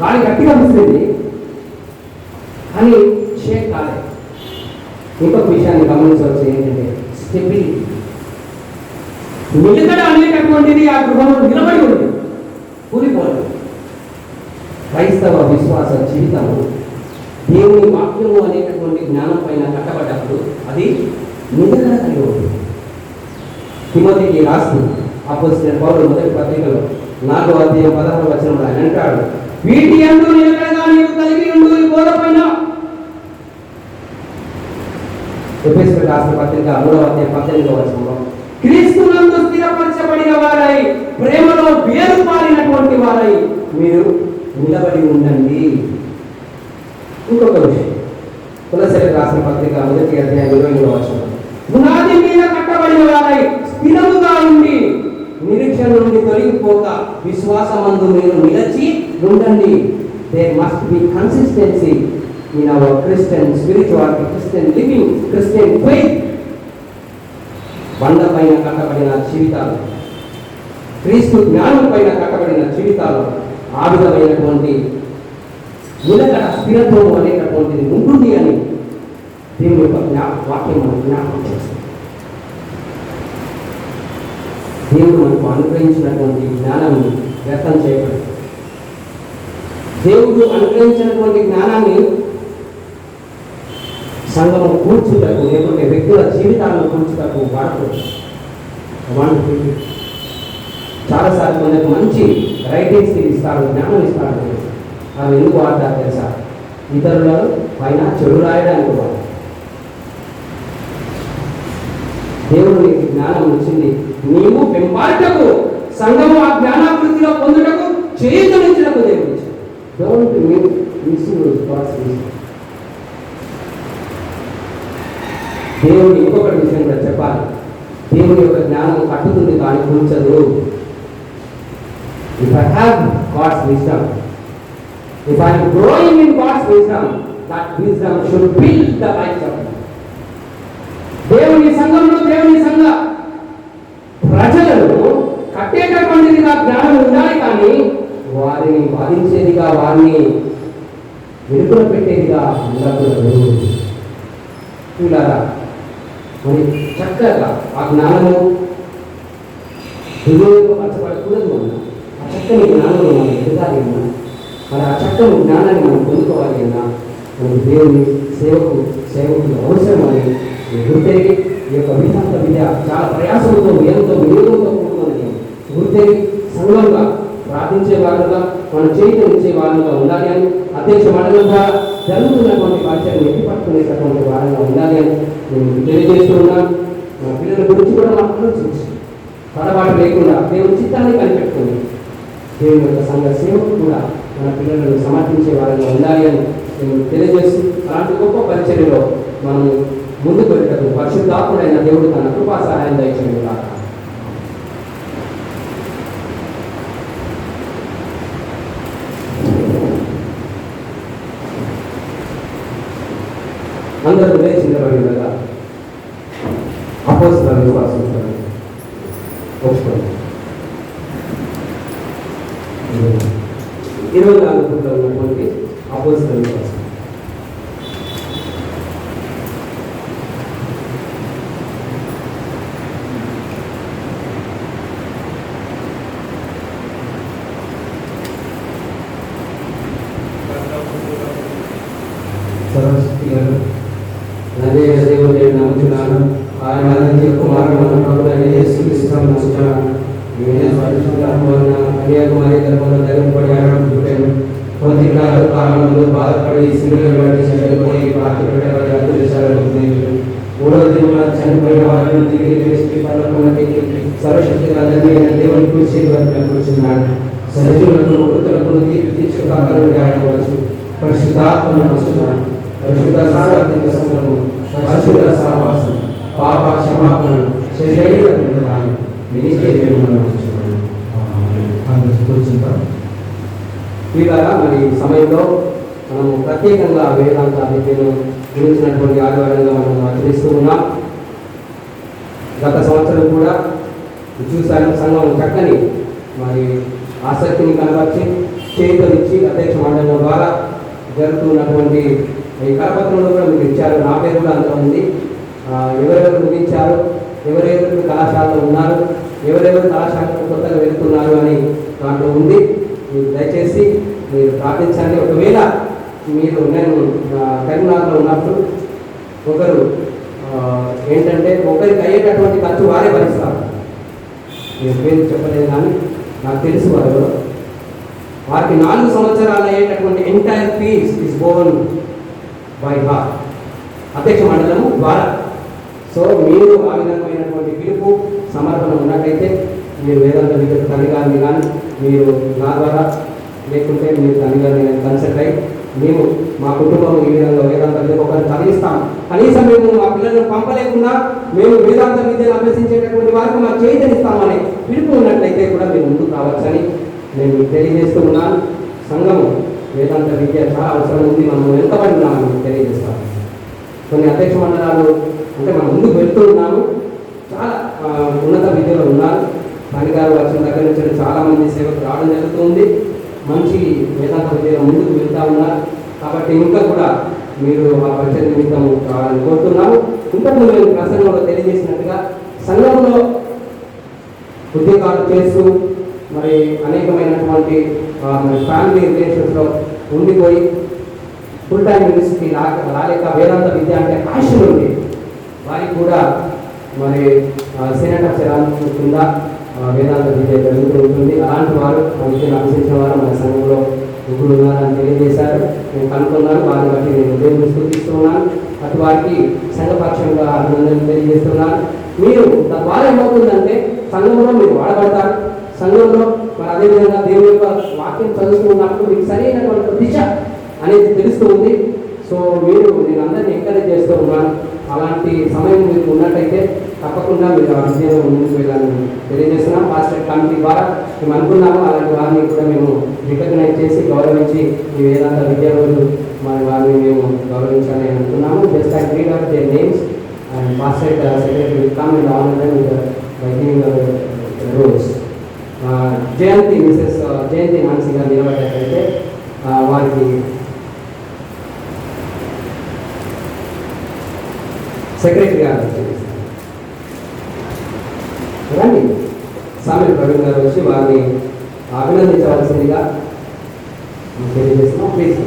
గాలి గట్టిగా వస్తుంది అని షేక్ కాలేదు. ఇంకొక విషయాన్ని గమనించవచ్చు, ఏంటంటే స్టెబిలిటీ. నిలకడ అనేటటువంటిది ఆ గృహంలో నిలబడి ఉంది, కూలిపోలేదు. క్రైస్తవ విశ్వాస జీవితము దేవుని వాక్యము అనేటటువంటి జ్ఞానం పైన కట్టబడ్డప్పుడు అది నిలకడ కలిగి ఉంటుంది. తిమోతికి రాస్తూ అపోస్తలుడైన పౌలు మొదటి పత్రికలో 4వ అధ్యాయం 16వ వచనంలో ఆయన అంటాడు, వీటి యందు నిలకడగా నీవు కలిగి ఉండు ఈ బోధ పైన. ఎఫెసీయులకు రాసిన పత్రిక 3వ అధ్యాయం 18వ వచనంలో, క్రీస్తునందు స్థిరపరచబడిన వారై ప్రేమలో వేరుపారినటువంటి వారై మీరు నిలబడి ఉండండి. ఇంకొక విషయం, కొలస్సీయులకు రాసిన పత్రిక 1వ అధ్యాయం 20వ వచనం, పునాది మీద కట్టబడిన వారై స్థిరముగా ఉండి నిరీక్షణ నుండి తొలగిపోక విశ్వాసమందు మీరు నిలిచి ఉండండి. There must be consistency in our Christian spirituality, Christian living, Christian faith. బండ పైన కట్టబడిన జీవితాలు, క్రీస్తు జ్ఞానం పైన కట్టబడిన జీవితాలు ఆ విధమైనటువంటి నిలకడ, స్థిరత్వం అనేటటువంటిది ఉంటుంది అని దేవుని యొక్క వాక్యం మనం జ్ఞాపకం చేస్తుంది. దేవుడు మనకు అనుగ్రహించినటువంటి జ్ఞానాన్ని వ్యక్తం చేయబడి, దేవుడు అనుగ్రహించినటువంటి జ్ఞానాన్ని సంఘము కూర్చుటకు, లేకుంటే వ్యక్తుల జీవితాలను కూర్చుటకు వాడుకోవచ్చు. చాలాసార్లు మనకు మంచి రైటింగ్స్ ఇస్తాడు, జ్ఞానం ఇస్తాడు. అవి ఎందుకు వాడతారు తెలుసా? ఇతరులను పైన చెడు రాయడానికి వాడు. దేవుడు నీకు జ్ఞానం ఇచ్చింది, నీవు పెంపాటకు సంఘము ఆ జ్ఞానాభివృద్ధిలో పొందుటకు చేతునిచ్చినకు దేవుడు ఇచ్చాడు. Don't misuse God's vision. దేవుడు ఇంకొకటి విషయం కూడా చెప్పాలి. దేవుని యొక్క జ్ఞానం కట్టుతుంది కానీ కూర్చదు. If I have God's wisdom, if I am growing in God's wisdom, that wisdom should build the lives of me. దేవుని సంఘంలో దేవుని సంఘ ప్రజలను కట్టేటటువంటిదిగా జ్ఞానం ఉండాలి కానీ వారిని బాధించేదిగా, వారిని వెలుగులో పెట్టేదిగా ఉండకూడదు. చూడారా, మరి చక్కగా ఆ జ్ఞానము దుర్వినియోగపరచబడకూడదు అన్న. ఆ చక్కని జ్ఞానం మనం ఎదుగాలి అన్నా, మరి ఆ చక్కని జ్ఞానాన్ని మనం పొందుకోవాలి అన్నా, మనకు దేవుని సేవకులు అవసరమని గుర్తెరిగి ఈ యొక్క విధాంత విద్య చాలా ప్రయాసంతో, ఎంతో వినియోగంతో కూడుకున్నది గుర్తెరిగి సంఘంగా ప్రార్థించే వారుగా, మనం చేయించే వారుగా ఉండాలి అని, అధ్యక్ష మండలం ద్వారా జరుగుతున్నటువంటి పరిచయం ఎత్తి పట్టుకునేటటువంటి వారంగా ఉండాలి అని నేను తెలియజేస్తూ ఉన్నాను. మన పిల్లల గురించి కూడా మనం ఆలోచించి తడబాటు లేకుండా దేవుని చిత్తాన్ని కనిపెట్టుకుని దేవుని యొక్క సంఘ సేవకు కూడా మన పిల్లలను సమర్పించే వారంగా ఉండాలి అని నేను తెలియజేస్తూ, అలాంటి గొప్ప పరిచర్యలో మనం ముందుకు వెళ్ళటం పరిశుద్ధాత్ముడైన దేవుడు తన కృపా సహాయం దయచేయడం కాక. అందరూ లేచినబడినగా అపోస్తలుల విశ్వాసం ఒప్పుకోండి. 24 ఫుట్లో ఉన్నటువంటి అపోస్తలుల విశ్వాసం. అదే దేవుడు నేను నమ్ముతున్నాను, ఆయన అనంత కుమారుడు ప్రభుడైన యేసుక్రీస్తును నమ్ముతున్నాను. నేను పరిశుద్ధాత్మవలన కన్యాకుమారి గర్భంలో ధరింపబడాను. కొద్దికాల కాలంలో బాధపడి సిలువలో బట్టి చనిపోయి పాతిపెట్టబడి అదృశ్యాలను మూడవ దినమున చనిపోయిన వారిని తిరిగి లేచి పరలోకమునకెక్కి సర్వశక్తి గల దేవుని కుర్చీ వద్ద కూర్చున్నాడు. సజీవులకు మృతులకు తీర్పు తీర్చు కాకరుడిగా ఆయన వచ్చు. పరిశుద్ధాత్మను నమ్ముతున్నాను. పరిశుద్ధ సార్వత్రిక సంఘము, పరిశుద్ధ సహవాసం, పాప క్షమాపణ, శరీర విధానం నిత్య జీవనం కూర్చుంటాం. వీళ్ళగా మరి సమయంలో మనము ప్రత్యేకంగా వేదాంత విద్యను గురించినటువంటి ఆదివారంగా మనం ఆచరిస్తూ ఉన్నాం. గత సంవత్సరం కూడా చూసాను, సంఘం చక్కని మరి ఆసక్తిని కనబర్చి చేతులిచ్చి అధ్యక్ష మండలం ద్వారా జరుగుతున్నటువంటి ఈ కరపత్రంలో కూడా మీకు ఇచ్చారు. నా పేరు కూడా అంత ఉంది. ఎవరెవరు ముగించారు, ఎవరెవరు కళాశాలలో ఉన్నారు, ఎవరెవరు కళాశాలకు కొత్తగా వెళ్తున్నారు అని దాంట్లో ఉంది. మీరు దయచేసి మీరు ప్రార్థించండి. ఒకవేళ మీరు నేను కరీంనగర్లో ఉన్నప్పుడు ఒకరు ఏంటంటే ఒకరికి అయ్యేటటువంటి ఖర్చు వారే భరిస్తారు. నేను పేరు చెప్పలేదు కానీ నాకు తెలుసు వారికి 4 సంవత్సరాలు అయ్యేటటువంటి entire fees is borne by heart అధ్యక్ష మండలము ద్వారా. సో మీరు ఆ విధమైనటువంటి పిలుపు సమర్పణ ఉన్నట్టయితే మీరు వేదాంత విద్య తల్లి గారిని కానీ మీరు నా ద్వారా లేకుంటే మీరు తల్లి గారిని కన్సల్ట్ అయ్యి మేము మా కుటుంబం ఈ విధంగా వేదాంత విద్యకు ఒకరిని చదివిస్తాం. కనీసం మేము మా పిల్లలను పంపలేకుండా మేము వేదాంత విద్యను అభ్యసించేటటువంటి వారికి మాకు చైతన్యస్తామని పిలుపు ఉన్నట్లయితే కూడా మీరు ముందుకు రావచ్చని నేను తెలియజేస్తూ ఉన్నాను. సంఘము వేదాంత విద్య చాలా అవసరం ఉంది. మనం వెనుకబడి ఉన్నామని తెలియజేస్తాము. కొన్ని అధ్యక్ష మండలాలు అంటే మనం ముందుకు వెళ్తూ ఉన్నాము, చాలా ఉన్నత విద్యలో ఉన్నారు. పని గారు వచ్చిన దగ్గర నుంచి చాలామంది సేవకు రావడం జరుగుతుంది. మంచి వేదాంత విద్యలో ముందుకు వెళ్తూ ఉన్నారు. కాబట్టి ఇంకా కూడా మీరు ఆ పరిచయ నిమిత్తం కావాలని కోరుతున్నాము. ఇంతకుముందు నేను ప్రసంగంలో తెలియజేసినట్టుగా సంఘంలో ఉద్యోగాలు చేస్తూ మరి అనేకమైనటువంటి ఫ్యామిలీ రిలేషన్స్లో ఉండిపోయి ఫుల్ టైం యూనివర్సిటీ రాలేక వేదాంత విద్య అంటే ఆశలు ఉంది వారికి కూడా మరి సెనేట్ ఆఫ్ సెరామిక్స్ కింద వేదాంత విద్య జరుగుతూ ఉంటుంది. అలాంటి వారు విద్యను అభ్యసించిన వారు మన సంఘంలో ముగ్గురు ఉన్నారని తెలియజేశారు. నేను కనుక్కున్నాను, వారిని బట్టి నేను దేవుని స్తుతిస్తున్నాను. అటు వారికి సంఘపక్షంగా అభినందనలు తెలియజేస్తున్నాను. మీరు తద్వారా ఏమవుతుందంటే సంఘంలో మీరు వాడబడతారు. సంఘంలో మరి అదేవిధంగా దేవుని యొక్క వాక్యం చదువుతున్నప్పుడు మీకు సరైనటువంటి దిశ అనేది తెలుస్తూ ఉంది. సో నేను అందరినీ ఎంకరేజ్ చేస్తూ ఉన్నాను. అలాంటి సమయం మీకు ఉన్నట్టయితే తప్పకుండా మీరు ఆ విద్యను ముందుకు వెళ్ళాలని తెలియజేస్తున్నాం. పాస్టర్ కమిటీ ద్వారా మేము అనుకున్నాము, అలాంటి వారిని కూడా మేము రికగ్నైజ్ చేసి గౌరవించి ఈ వేదాంత విద్యార్థులు మరి వారిని మేము గౌరవించాలని అనుకున్నాము. Just I read out their names and pastor secretary will come and honour them by giving rolls. Jayanti Mrs Jayanti Nancy గారు నిలబడ్డట్లయితే వారికి సెక్రటరీ గారు రండి. సామెల్ ప్రవీణ్ గారు వచ్చి వారిని అభినందించవలసిందిగా తెలియజేస్తున్నాం. ప్లీజ్.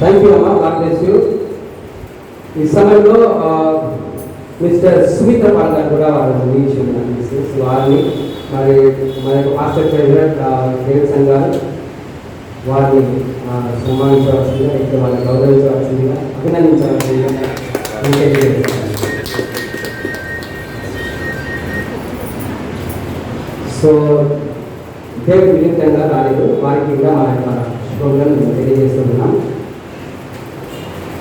థ్యాంక్ యూ అమ్మా, గాడ్ బ్లెస్ యూ. ఈ సమయంలో మిస్టర్ సుమిత్ర పాల్ గారు కూడా వారిని నియమించారు. వారిని మరి మన యొక్క మాస్టర్ ట్రైనర్ డేవిడ్సన్ గారు వారిని సన్మానించవలసిందిగా, ఇక్కడ వాళ్ళని గౌరవించవలసిందిగా, అభినందించవలసిందిగా సో డేవిడ్ విలింగ్టన్ గారు రాలేదు, వారికి కూడా మన యొక్క ప్రోగ్రామ్ తెలియజేస్తున్నాం.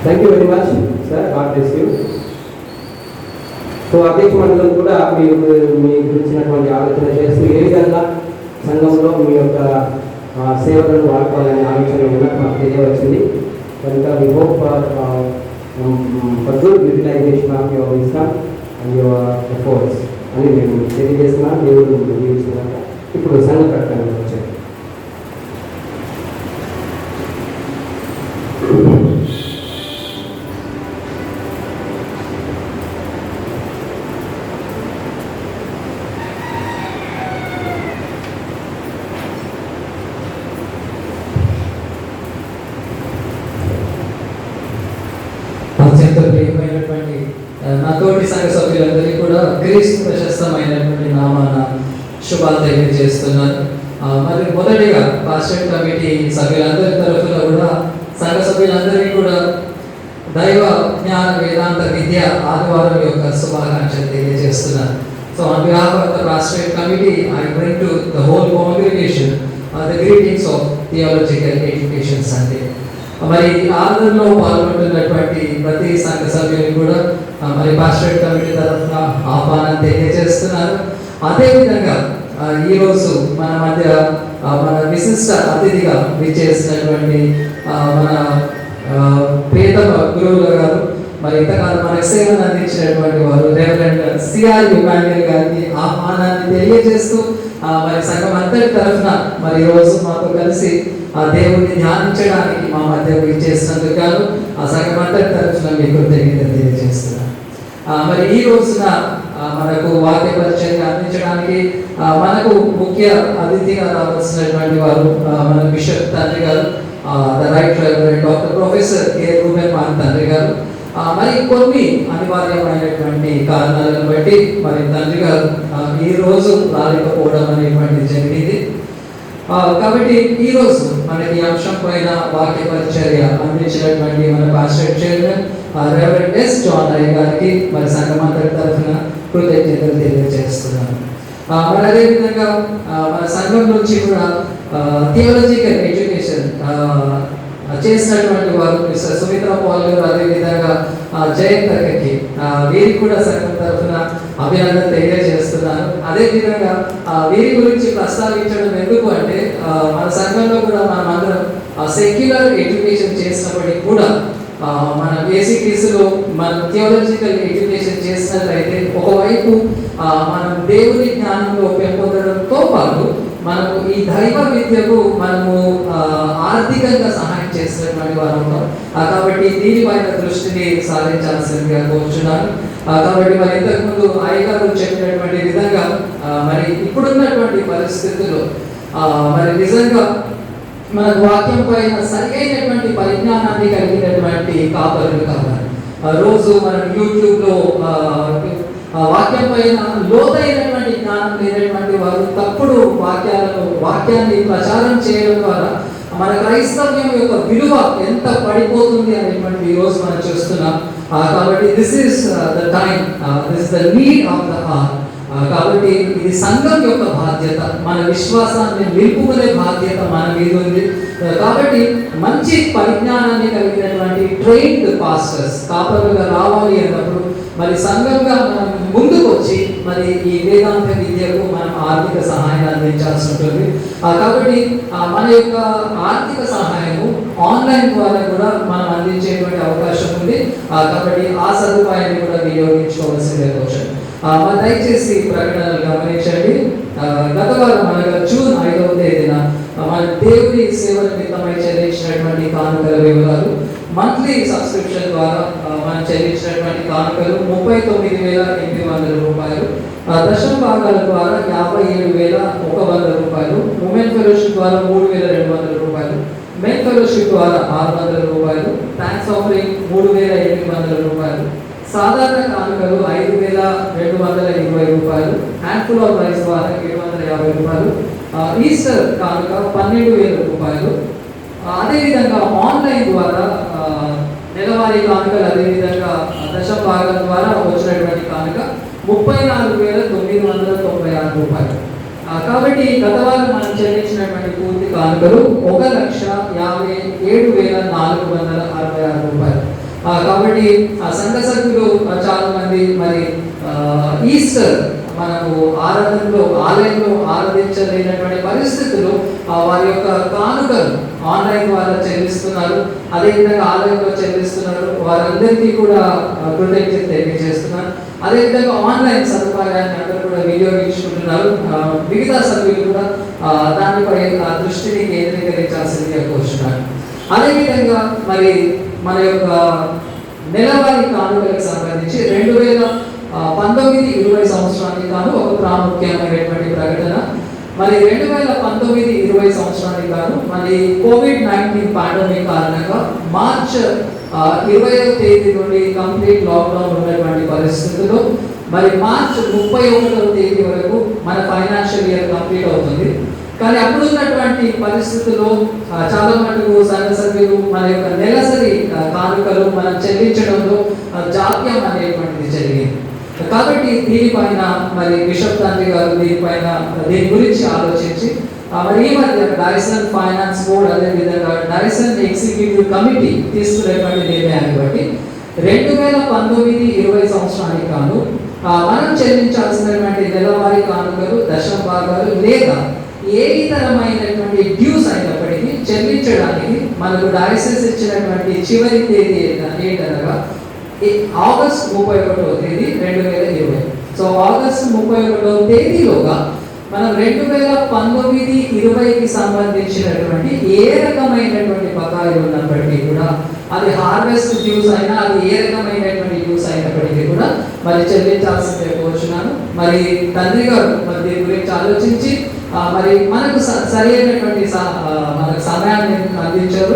Thank you very much sir, God bless you. So అధ్యక్ష మండలం కూడా మీరు మీ గురించినటువంటి ఆలోచన చేస్తూ ఏ విధంగా సంఘంలో మీ యొక్క సేవలను వాడుకోవాలనే ఆలోచన ఉన్నట్టు మాకు తెలియవచ్చింది. కనుక we hope for good utilisation of your wisdom and your efforts అని మేము తెలియజేస్తున్నాం. దేవుడు దీవించినాక ఇప్పుడు సంఘ ప్రకటనకు వచ్చాయి. అత్యంత ప్రియమైనటువంటి నా తోటి సంఘ సభ్యులందరికీ కూడా క్రీస్తు ప్రశస్తమైనటువంటి నామాన శుభాలు తెలియజేస్తున్నాను. మరి మొదటిగా పాస్టర్ కమిటీ సభ్యులందరి తరఫున కూడా సంఘ సభ్యులందరికీ కూడా దైవ జ్ఞాన వేదాంత విద్య ఆదివారం యొక్క శుభాకాంక్షలు తెలియజేస్తున్నాను. So on behalf of the pastor committee I bring to the whole congregation the greetings of theological education Sunday. మరి ఆదరణలో పాల్గొంటున్నటువంటి ప్రతి సంఘ సభ్యులు కూడా మరి పాస్టర్ కమిటీ తరఫున ఆహ్వానం తెలియజేస్తున్నారు. అదేవిధంగా ఈరోజు మన మధ్య మన విశిష్ట అతిథిగా విచ్చేసినటువంటి మన ప్రియతమ గురువులు గారు, మరి ఇంతకాలం మనకు సేవలు అందించినటువంటి వారు రెవరెండ్ సిఆర్ ఇమాన్యుయల్ గారికి ఆహ్వానాన్ని తెలియజేస్తూ మరి సంఘం అందరి తరఫున మరి ఈరోజు మాతో కలిసి ఆ దేవుడిని ధ్యానించడానికి మా మధ్యకు ఇచ్చేసినందుకు గాను ఆ సంఘం అందరి తరఫున మీకు కృతజ్ఞతలు తెలియజేస్తున్నాను. మరి ఈ రోజున మనకు వాక్య పరిచయం అందించడానికి మనకు ముఖ్య అతిథిగా రావాల్సినటువంటి వారు మన బిషప్ తండ్రి గారు, the right reverend doctor professor K Reuben Mann తండ్రి గారు. మరి కొన్ని అనివార్యమైనటువంటి కారణాలను బట్టి మరి తండ్రి గారు ఈ రోజు రాలేకపోవడం అనేటువంటిది జరిగింది. కాబట్టి ఈ రోజు మనకి అంశం పైన వాక్య పరిచర్య అందించినటువంటి మన pastor chairman reverend S John అయ్య గారికి మరి సంఘం అందరి తరఫున కృతజ్ఞతలు తెలియజేస్తున్నాను. మరి అదేవిధంగా మన సంఘం నుంచి కూడా థియాలజికల్ ఎడ్యుకేషన్ చేసినటువంటి వారు మిస్టర్ సుమిత్ర పాల్ గారు, అదేవిధంగా జయంత్ అక్కకి వీరికి కూడా సంఘం తరఫున అభినందన తెలియజేస్తున్నాను. అదేవిధంగా వీరి గురించి ప్రస్తావించడం ఎందుకు అంటే మన సంఘంలో కూడా మనం అందరం సెక్యులర్ ఎడ్యుకేషన్ చేసినప్పటికీ కూడా మన బేసిక్స్లో మనం థియాలజికల్ ఎడ్యుకేషన్ చేసినట్లయితే ఒకవైపు మనం దేవుని జ్ఞానంలో పెంపొందడంతో పాటు మనము ఈ దైవ విద్యకు మనము ఆర్థికంగా సహాయం చేసినటువంటి వారు ఉన్నాం. కాబట్టి దీనిపైన దృష్టిని సాధించాల్సిందిగా కోరుచున్నాను. కాబట్టి మరి ఇంతకుముందు అయ్యగారు చెప్పినటువంటి విధంగా మరి ఇప్పుడున్నటువంటి పరిస్థితుల్లో మరి నిజంగా మనకు వాక్యం పైన సరైనటువంటి పరిజ్ఞానాన్ని కలిగినటువంటి కాపరులు కావాలి. రోజు మనం యూట్యూబ్లో వాక్యం పైన లోతైనటువంటి జ్ఞానం లేనటువంటి వారు తప్పుడు వాక్యాన్ని ప్రచారం చేయడం ద్వారా మన క్రైస్తవ్యం యొక్క విలువ ఎంత పడిపోతుంది అనేటువంటి ఈ రోజు మనం చూస్తున్నాం. కాబట్టి this is the time, this is the need of the hour. కాబట్టి ఇది సంఘం యొక్క బాధ్యత, మన విశ్వాసాన్ని నిలుపుకునే బాధ్యత మన మీద ఉంది. కాబట్టి మంచి పరిజ్ఞానాన్ని కలిగినటువంటి ట్రైన్డ్ పాస్టర్స్ కాపరులుగా రావాలి అన్నప్పుడు మరి సంఘంగా మనం ముందుకు వచ్చి మరి ఈ వేదాంత విద్యకు మనం ఆర్థిక సహాయాన్ని అందించాల్సి ఉంటుంది. కాబట్టి మన యొక్క ఆర్థిక సహాయము ఆన్లైన్ ద్వారా కూడా మనం అందించేటువంటి అవకాశం ఉంది. కాబట్టి ఆ సదుపాయాన్ని కూడా వినియోగించుకోవాల్సిందే కోశం. మరి దయచేసి ప్రకటనలు గమనించండి. గత వారం అనగా జూన్ 5వ తేదీన మన దేవుడి సేవ నిమిత్తమై చెల్లించినటువంటి కానుకల వివరాలు, మంత్లీ సబ్స్క్రిప్షన్ ద్వారా మనం చెల్లించినటువంటి కానుకలు 39,800 రూపాయలు, దశమ భాగాల ద్వారా 57,100 రూపాయలు, ఉమెన్ ఫెలోషిప్ ద్వారా 3,200 రూపాయలు, మెన్ ఫెలోషిప్ ద్వారా 600 రూపాయలు, థ్యాంక్స్ ఆఫరింగ్ 3,800 రూపాయలు, సాధారణ కానుకలు 5,220 రూపాయలు, హ్యాండ్ఫుల్ ఆఫ్ రైస్ ద్వారా 750 రూపాయలు, ఈస్టర్ కానుక 12,000 రూపాయలు. అదేవిధంగా ఆన్లైన్ ద్వారా నెలవారీ కానుకలు, అదేవిధంగా దశమ భాగం ద్వారా వచ్చినటువంటి కానుక 34,996 రూపాయలు. కాబట్టి గత వారం మనం చెల్లించినటువంటి పూర్తి కానుకలు 1,57,466 రూపాయలు. కాబట్టి ఆ సంఘ సభ్యులు చాలా మంది మరి ఈస్టర్ మనము ఆరాధనలో ఆలయంలో ఆరాధించలేనటువంటి పరిస్థితులు వారి యొక్క కానుకలు ఆన్లైన్ ద్వారా చెల్లిస్తున్నారు, అదేవిధంగా ఆలయంలో చెల్లిస్తున్నారు. వారందరికీ కూడా కృతజ్ఞత తెలియజేస్తున్నారు. అదేవిధంగా ఆన్లైన్ సదుపాయాన్ని అందరూ కూడా వినియోగించుకుంటున్నారు. మిగతా సభ్యులు కూడా దానిపై దృష్టిని కేంద్రీకరించాల్సిందిగా కోరుచున్నారు. అదేవిధంగా మరి మన యొక్క నెలవారీ కానుకలకు సంబంధించి 2019-20 సంవత్సరానికి గాను ఒక ప్రాముఖ్యమైనటువంటి ప్రకటన. మరి 2019-20 సంవత్సరానికి గాను మరి COVID-19 పాండమిక్ కారణంగా మార్చ్ 20వ తేదీ నుండి కంప్లీట్ లాక్డౌన్ ఉన్నటువంటి పరిస్థితుల్లో మరి మార్చ్ 31వ తేదీ వరకు మన ఫైనాన్షియల్ ఇయర్ కంప్లీట్ అవుతుంది. కానీ అప్పుడు ఉన్నటువంటి పరిస్థితుల్లో చాలా మటుకు సంఘ సభ్యులు మన యొక్క నెలసరి కానుకలు మనం చెల్లించడంలో జాప్యం అనేటువంటిది జరిగింది. కాబట్టి దీనిపైన మరి బిషప్ తండ్రి గారు దీని గురించి ఆలోచించి మరి ఈ మధ్య డైసన్ ఫైనాన్స్ బోర్డ్, అదేవిధంగా డైసన్ ఎగ్జిక్యూటివ్ కమిటీ తీసుకునేటువంటి నిర్ణయాన్ని బట్టి 2019-20 సంవత్సరానికి గాను మనం చెల్లించాల్సినటువంటి నెలవారీ కానుకలు, దశమ భాగాలు లేదా ఏ ఇతరమైనటువంటి డ్యూస్ అయినప్పటికీ చెల్లించడానికి మనకు డైసెస్ ఇచ్చినటువంటి చివరి తేదీ ఏంటనగా ఆగస్ట్ 31వ తేదీ 2020. సో ఆగస్ట్ 31వ తేదీలోగా మనం 2019-20కి సంబంధించినటువంటి ఏ రకమైనటువంటి బకాయిలు ఉన్నప్పటికీ కూడా, అది హార్వెస్ట్ డ్యూస్ అయినా, అది ఏ రకమైనటువంటి డ్యూస్ అయినప్పటికీ కూడా మరి చెల్లించాల్సిందే కోరుచున్నాను. మరి తండ్రి గారు మరి దీని గురించి ఆలోచించి మరి మనకు సరైనటువంటి మనకు సమయాన్ని అందించారు.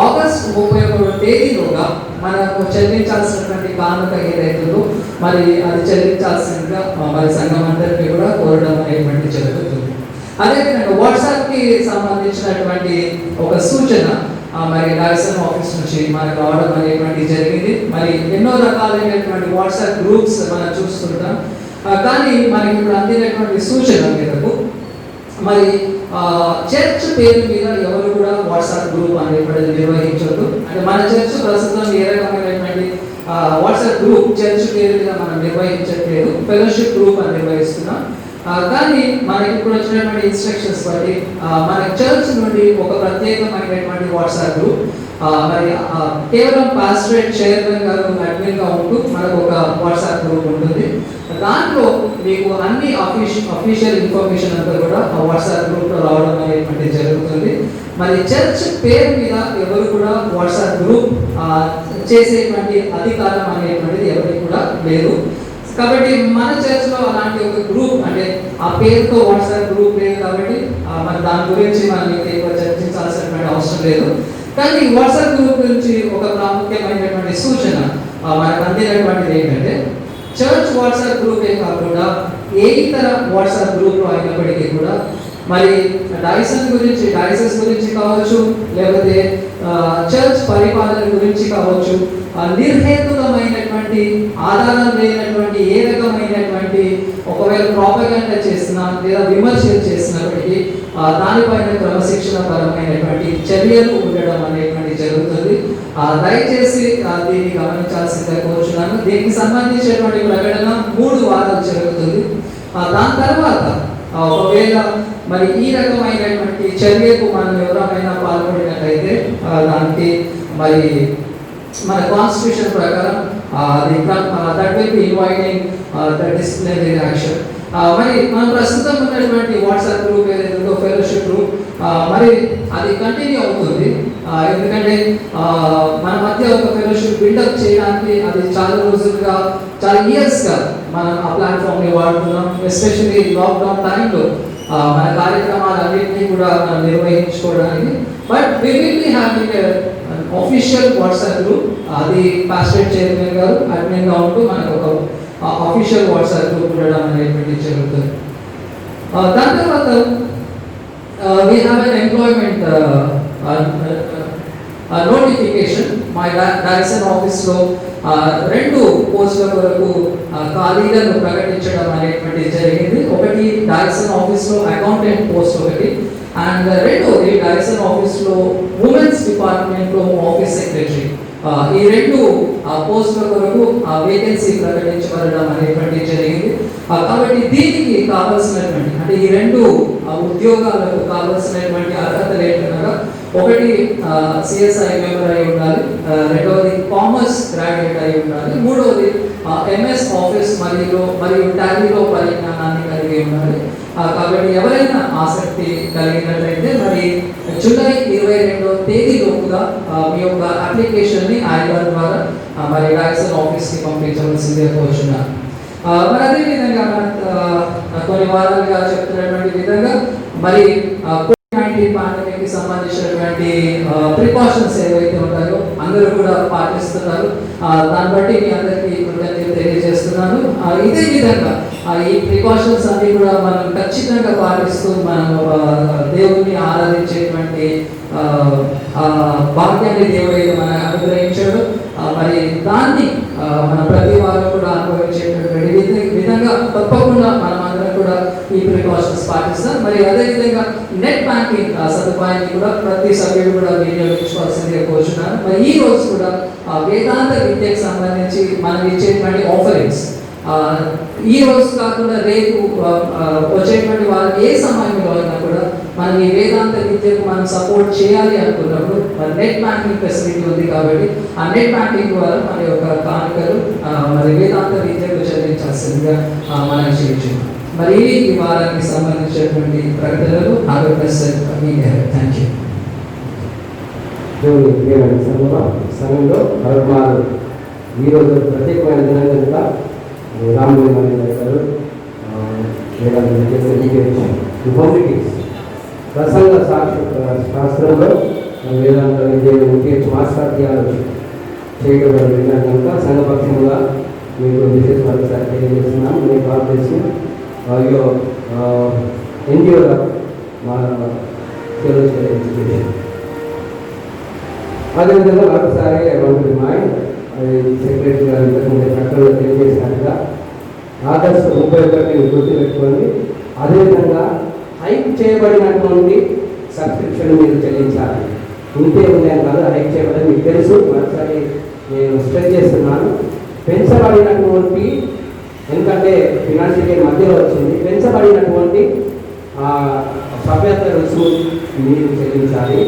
ఆగస్ట్ 31వ తేదీలోగా మనకు చెల్లించాల్సినటువంటి కానుక ఏదైతుందో మరి అది చెల్లించాల్సిందిగా మరి సంఘం అందరికీ కూడా కోరడం అనేటువంటి జరుగుతుంది. అదేవిధంగా వాట్సాప్కి సంబంధించినటువంటి ఒక సూచన మరి డైసన్ ఆఫీస్ నుంచి మనకు రావడం అనేటువంటి జరిగింది. మరి ఎన్నో రకాలైనటువంటి వాట్సాప్ గ్రూప్స్ మనం చూస్తుంటాం. కానీ మనకి ఇప్పుడు అందినటువంటి సూచన మేరకు మరి చర్చ్ పేరు మీద ఎవరు కూడా వాట్సాప్ గ్రూప్ అనేటువంటిది నిర్వహించొద్దు. అంటే మన చర్చ్ ప్రస్తుతం ఏ రకమైనటువంటి వాట్సాప్ గ్రూప్ చర్చ్ పేరు మీద మనం నిర్వహించట్లేదు, ఫెలోషిప్ గ్రూప్ అని నిర్వహిస్తున్నాం. కానీ మనకి ఇప్పుడు వచ్చినటువంటి ఇన్స్ట్రక్షన్స్ బట్టి మన చర్చ్ నుండి ఒక ప్రత్యేకమైనటువంటి వాట్సాప్ గ్రూప్ మరి కేవలం పాస్టరేట్ చైర్మన్ గారు అడ్మిన్గా ఉంటూ మనకు ఒక వాట్సాప్ గ్రూప్ ఉంటుంది. దాంట్లో మీకు అన్ని అఫీషియల్ ఇన్ఫర్మేషన్ అంతా కూడా వాట్సాప్ గ్రూప్లో రావడం అనేటువంటి జరుగుతుంది. మరి చర్చ్ పేరు మీద ఎవరు కూడా వాట్సాప్ గ్రూప్ చేసేటువంటి అధికారం అనేటువంటిది ఎవరికి కూడా లేదు. కాబట్టి మన చర్చ్లో అలాంటి ఒక గ్రూప్, అంటే ఆ పేరుతో వాట్సాప్ గ్రూప్ లేదు కాబట్టి మరి దాని గురించి మనం ఎక్కువ చర్చించాల్సినటువంటి అవసరం లేదు. కానీ వాట్సాప్ గ్రూప్ గురించి ఒక ప్రాముఖ్యమైనటువంటి సూచన, మనకు అందినటువంటిది ఏంటంటే చర్చ్ వాట్సాప్ గ్రూపే కాకుండా ఏ ఇతర వాట్సాప్ గ్రూప్లో అయినప్పటికీ కూడా మరి డైసెస్ గురించి కావచ్చు, లేకపోతే చర్చ్ పరిపాలన గురించి కావచ్చు, నిర్హేతుకమైనటువంటి ఆధారం లేనటువంటి ఏ రకమైనటువంటి ఒకవేళ ప్రాపగండా చేసినా లేదా విమర్శలు చేసినప్పటికీ దానిపైన క్రమశిక్షణ పరమైనటువంటి చర్యలు ఉండడం అనేటువంటి జరుగుతుంది. దయచేసి దీన్ని గమనించాల్సిందిగా కోరుచున్నాను. దీనికి సంబంధించినటువంటి ప్రకటన 3 వారాలు జరుగుతుంది. దాని తర్వాత ఒకవేళ మరి ఈ రకమైనటువంటి చర్యకు మనం ఎవరైనా పాల్పడినట్లయితే దానికి మరి మన కాన్స్టిట్యూషన్ ప్రకారం that will be inviting the disciplinary action. మరి మనం ప్రస్తుతం ఉన్నటువంటి వాట్సాప్ గ్రూప్ ఏదైతే ఫెలోషిప్ గ్రూప్ మరి అది కంటిన్యూ అవుతుంది. ఎందుకంటే మన మధ్య ఒక ఫెలోషిప్ బిల్డప్ చేయడానికి అది చాలా రోజులుగా, చాలా ఇయర్స్గా మనం ఆ ప్లాట్ఫామ్ని వాడుతున్నాం. ఎస్పెషల్లీ లాక్డౌన్ టైంలో మన కార్యక్రమాలన్నింటినీ కూడా మనం నిర్వహించుకోవడానికి. But we will be having official WhatsApp group. అది పాస్టర్ చైర్మన్ గారు అడ్మిన్గా ఉంటూ మనకు ఒక ఆఫీషియల్ వాట్సాప్ గ్రూప్ ఉండడం అనేటువంటి జరుగుతుంది. దాని తర్వాత we have an employment notification. My direction ఆఫీస్లో 2 పోస్టుల కొరకు ఖాళీలను ప్రకటించడం అనేటువంటి జరిగింది. ఒకటి డైరెక్షన్ ఆఫీస్లో అకౌంటెంట్ పోస్ట్ ఒకటి, అండ్ రెండోది డైరెక్షన్ ఆఫీస్లో ఉమెన్స్ డిపార్ట్మెంట్లో ఆఫీస్ సెక్రటరీ. ఈ 2 పోస్టుల కొరకు వేకెన్సీ ప్రకటించబడడం అనేటువంటి జరిగింది. కాబట్టి దీనికి కావాల్సినటువంటి అంటే ఈ 2 ఉద్యోగాలకు కావాల్సినటువంటి అర్హతలు ఏంటనగా ఒకటి సిఎస్ఐ మెంబర్ అయి ఉండాలి, రెండవది కామర్స్ గ్రాడ్యుయేట్ అయి ఉండాలి, మూడవది ఎంఎస్ ఆఫీస్ మరియు టాలీలో పరిజ్ఞానాన్ని కలిగి ఉండాలి. కాబట్టి ఎవరైనా ఆసక్తి కలిగినట్లయితే మరి జూలై 22వ తేదీలోపుగా మీ యొక్క అప్లికేషన్ని ఐఆర్ ద్వారా మరి డైరెక్షన్ ఆఫీస్కి పంపించవలసిందిగా కోరుచున్నాను. మరి అదేవిధంగా కొన్ని వారాలుగా చెప్తున్నటువంటి విధంగా మరి కోవిడ్-19 పాండమిక్కి సంబంధించినటువంటి ప్రికాషన్స్ ఏవైతే ఉంటాయో అందరూ కూడా పాటిస్తున్నారు. దాన్ని బట్టి మీ అందరికీ కృతజ్ఞతలు తెలియజేస్తున్నాను. ఇదే విధంగా ఈ ప్రికాషన్స్ అన్ని కూడా మనం ఖచ్చితంగా పాటిస్తూ మనం దేవుణ్ణి ఆరాధించేటువంటి భాగ్యాన్ని దేవుడు మనకు అనుగ్రహించాడు. మరి దాన్ని మన ప్రతి వారు కూడా అనుభవించేటటువంటి విధంగా తప్పకుండా మనం అందరం కూడా ఈ ప్రికాషన్స్ పాటిస్తాం. మరి అదేవిధంగా నెట్ బ్యాంకింగ్ సదుపాయాన్ని కూడా ప్రతి సభ్యుడు కూడా వినియోగించుకోవాల్సిందిగా కోరుచున్నాను. మరి ఈ రోజు కూడా వేదాంత విద్యకు సంబంధించి మనం ఇచ్చేటువంటి ఆఫరింగ్స్ ఈ రోజు కాకుండా రేపు వచ్చేటువంటి వారికి ఏ సమయంలో అయినా కూడా మనం ఈ వేదాంత విద్యకు మనం సపోర్ట్ చేయాలి అనుకున్నప్పుడు మరి నెట్ బ్యాంకింగ్ ఫెసిలిటీ ఉంది. కాబట్టి ఆ నెట్ బ్యాంకింగ్ ద్వారా మన యొక్క కానుకలు మరి వేదాంత విద్యకు చెల్లించాల్సిందిగా మనం చేయించాం. మరి ఈ వారానికి సంబంధించినటువంటి ప్రకటనలు థ్యాంక్ యూ. సమయంలో పరమాలు ఈరోజు ప్రత్యేకమైన దినం కనుక రామలింగ గారు ప్రసంగ శాస్త్రంలో వేదాంత విద్య మాస్టార్థ్యాలు చేయబడిన కనుక సంఘపక్షంగా మీకు విశేష మరోసారి తెలియజేస్తున్నాం. మేము కాల్ చేసి ఎన్జిఓగా మా అదేవిధంగా మరొకసారి సెక్రటరీ గారు ఇంతకుముందు ప్రకటనలో తెలియజేసినట్టుగా ఆగస్టు 31 గుర్తుపెట్టుకోండి. అదేవిధంగా హైక్ చేయబడినటువంటి సబ్స్క్రిప్షన్ మీరు చెల్లించాలి. ఇంతే ఉందని కాదు, హైక్ చేయబడి మీకు తెలుసు. మరోసారి నేను స్ట్రెస్ చేస్తున్నాను. పెంచబడినటువంటి ఎందుకంటే ఫినాన్షియల్ ఇయర్ మధ్యలో వచ్చింది, పెంచబడినటువంటి సభ్యత్వ రుసుము మీరు చెల్లించాలి.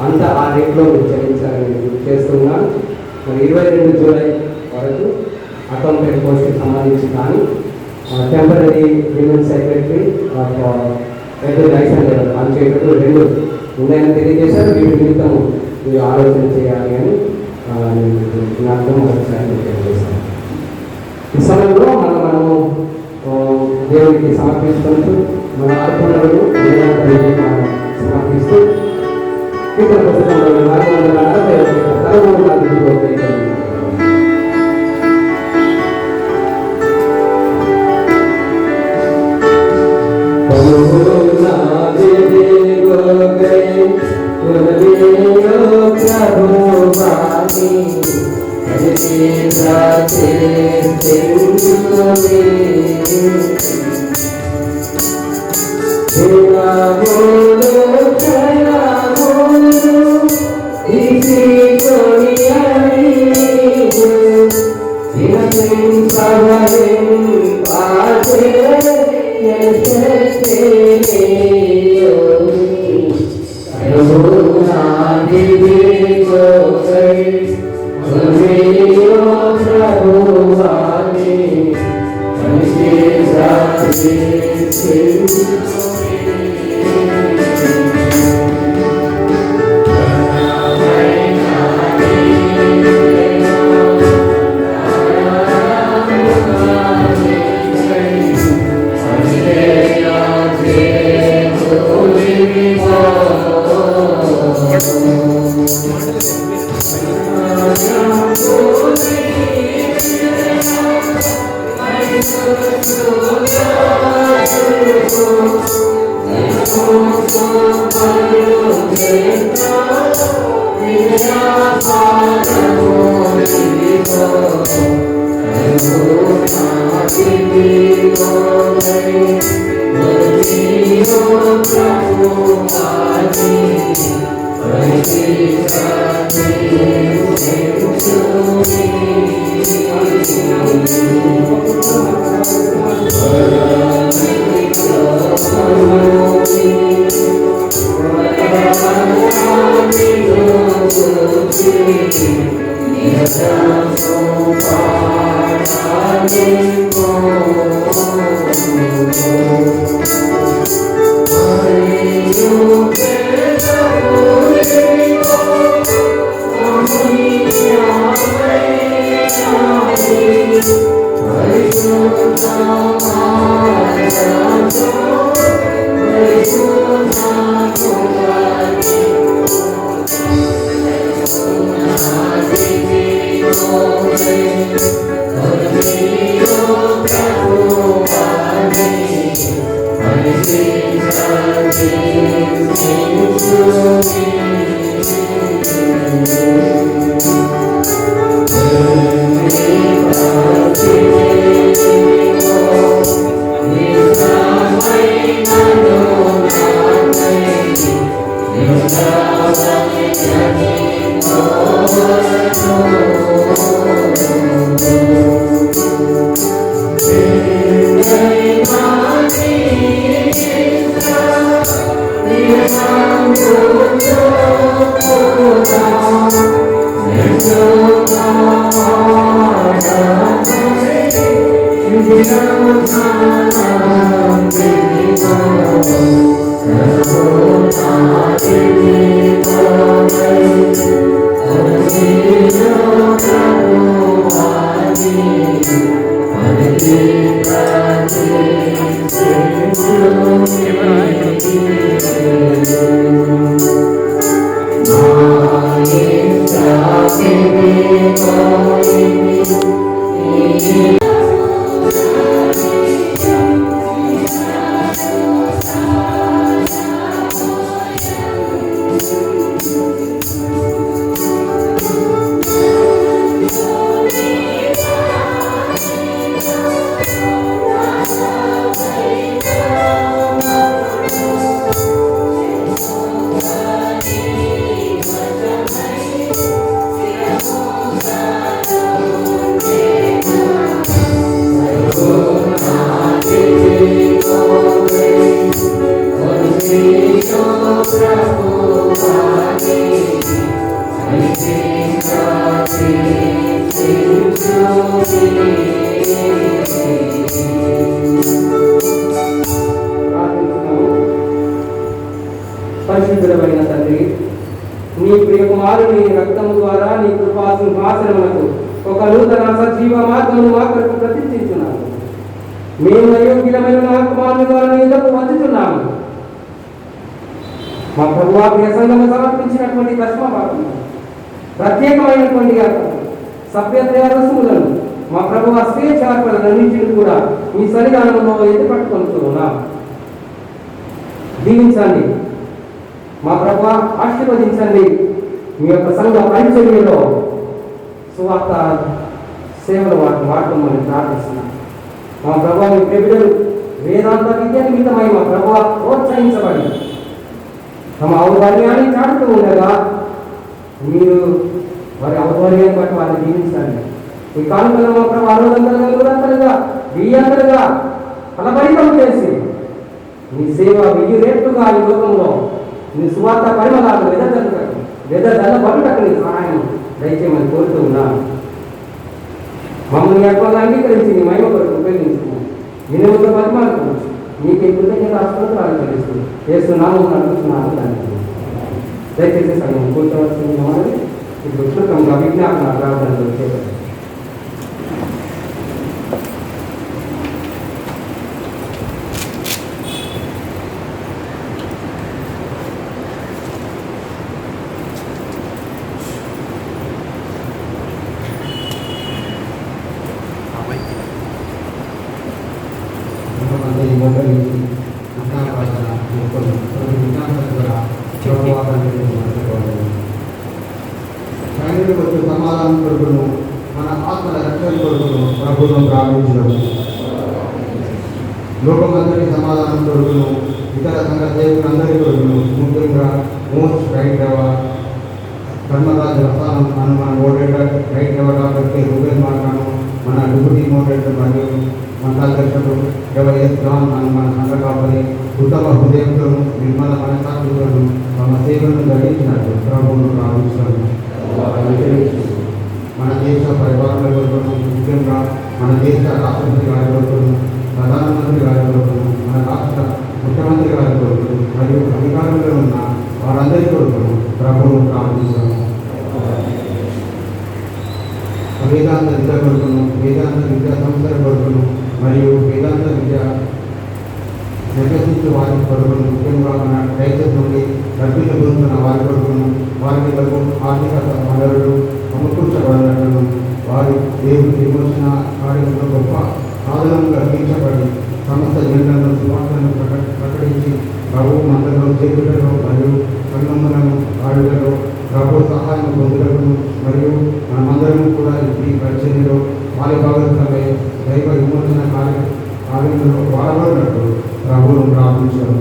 అంతా ఆ రేట్లో మీరు చెల్లించాలని గుర్తు చేస్తున్నాను. మరి 22 జూలై వరకు అకౌంటెంట్ పోస్ట్కి సంబంధించి కానీ temporary women secretary licence level పనిచేయటప్పుడు 2 ఉన్నాయని తెలియజేశారు. వీటి నిమిత్తం మీరు ఆలోచన చేయాలి అని నాకు ఒకసారి తెలియజేశాను. ఈ సమయంలో మనము దేవుడికి సమర్పిస్తుంటూ మన అర్పణలను సమర్పిస్తూ ఇక్కడ పుస్తకంలో 440 తరగతి పరిశుద్ధుడమైన తండ్రి, నీ ప్రియ కుమారుని రక్తము ద్వారా నీ కృపాసనమునకు ఒక నూతన సజీవ మార్గమును మా కొరకు ప్రతిష్ఠించున్నాము. మేము అయోగ్యులమైన నా కుమారుని ద్వారా నీ ఎదుటకు వచ్చుచున్నాము. మా ప్రభువా, ప్రియ సంఘము సమర్పించినటువంటి దశమ భాగం ప్రత్యేకమైనటువంటి సభ్యత రసములను మా ప్రభువా స్వేచ్ఛార్పణలన్నింటిని కూడా మీ సన్నిధానంలో ఎత్తిపట్టుకొంటూ ఉన్నాము. దీవించండి మా ప్రభువా, ఆశీర్వదించండి. మీ యొక్క సంఘ పరిచర్యలో సువార్త సేవలు వాడమని ప్రార్థిస్తున్నాం. మా ప్రభువా, మీ బిడ్డలు వేదాంత విద్య నిమిత్తమై మా ప్రభువా ప్రోత్సహించబడి తమ ఔదార్యాన్ని చాటుతూ ఉండగా మీరు వారి ఔదార్యాన్ని బట్టి వారిని దీవించండి. ఈ కాలంలో మా ప్రభు 600 వెయ్యంతలుగా ఫలభరితం చేసి మీ సేవ 1000 రెట్లుగా ఈ లోకంలో మీ సువార్త పరిమళాలు వెదజల్లబడుటకు నీ సహాయం దయచేయమని కోరుతూ ఉన్నాను. మమ్మల్ని ఎక్కువగా అంగీకరించి నీ మహిమ కొరకు ఉపయోగించుకున్నాను. వినియోగ పరిమాణం నీకు కృతజ్ఞత ఆస్పత్రాలు తెలుస్తుంది. చేస్తున్నాము నడుస్తున్నాను దానికి దయచేసి సంఘం కూర్చోవలసింది. మనది ఇప్పుడు క్షుణ్ణంగా విజ్ఞాపన ప్రార్థనలు చేపట్టారు. సమాధానం కొడుకును మన ఆత్మల రక్షణ కొడుకును ప్రభుత్వం ప్రారంభించడం. లోకమందరి సమాధానం కొడుకును ఇతర సంఘ సేవకులందరి కొడుకును ముఖ్యంగా మోస్ట్ రైట్ ధర్మరాజు రసానం అని మన మోడరేటర్ రైట్ కాబట్టి రూబెల్ మార్గాను మన డిప్యూటీ మోడరేటర్ మరియు మండలాధ్యక్షుడు ఎస్ జాన్ అని మన సంఘ కాపరి ఉత్తమ హృదయంతో నిర్మల మనసాక్షులను తమ సేవలను గ్రహించినట్టు ప్రభువును ప్రారంభించడం. మన దేశ పరిపాలన కొడుకును ముఖ్యంగా మన దేశ రాష్ట్రపతి గారి కొడుకును ప్రధానమంత్రి గారి కొడుకును మన రాష్ట్ర ముఖ్యమంత్రి గారి కొడుకును మరియు అధికారంలో ఉన్న వారందరి కొడుకును ప్రభువును ప్రార్థించాము. వేదాంత విద్య కొడుకును వేదాంత విద్యా సంస్థల కొడుకును మరియు వేదాంత విద్య నిర్వహించే వారి కొడుకును ముఖ్యంగా మన రైతు నుండి డబ్బులు పొందుతున్న వారి కొడుకును వారికి ఆర్థిక వనరులు సమకూర్చబడినట్టు వారి దేవుని విమోచన కార్యంలో గొప్ప సాధనంగా తీర్చబడి సమస్త జనులను సువార్తను ప్రకటించి ప్రభు మందలో చేతులలో మరియు సంగములను ఆడులలో ప్రభు సహాయం పొందుటకు మరియు మనమందరం కూడా ఈ పరిచర్యలో వారి భాగస్వామ్య దైవ విమోచన కార్యంలో వాడబడినట్టు ప్రభువును ప్రార్థించాము.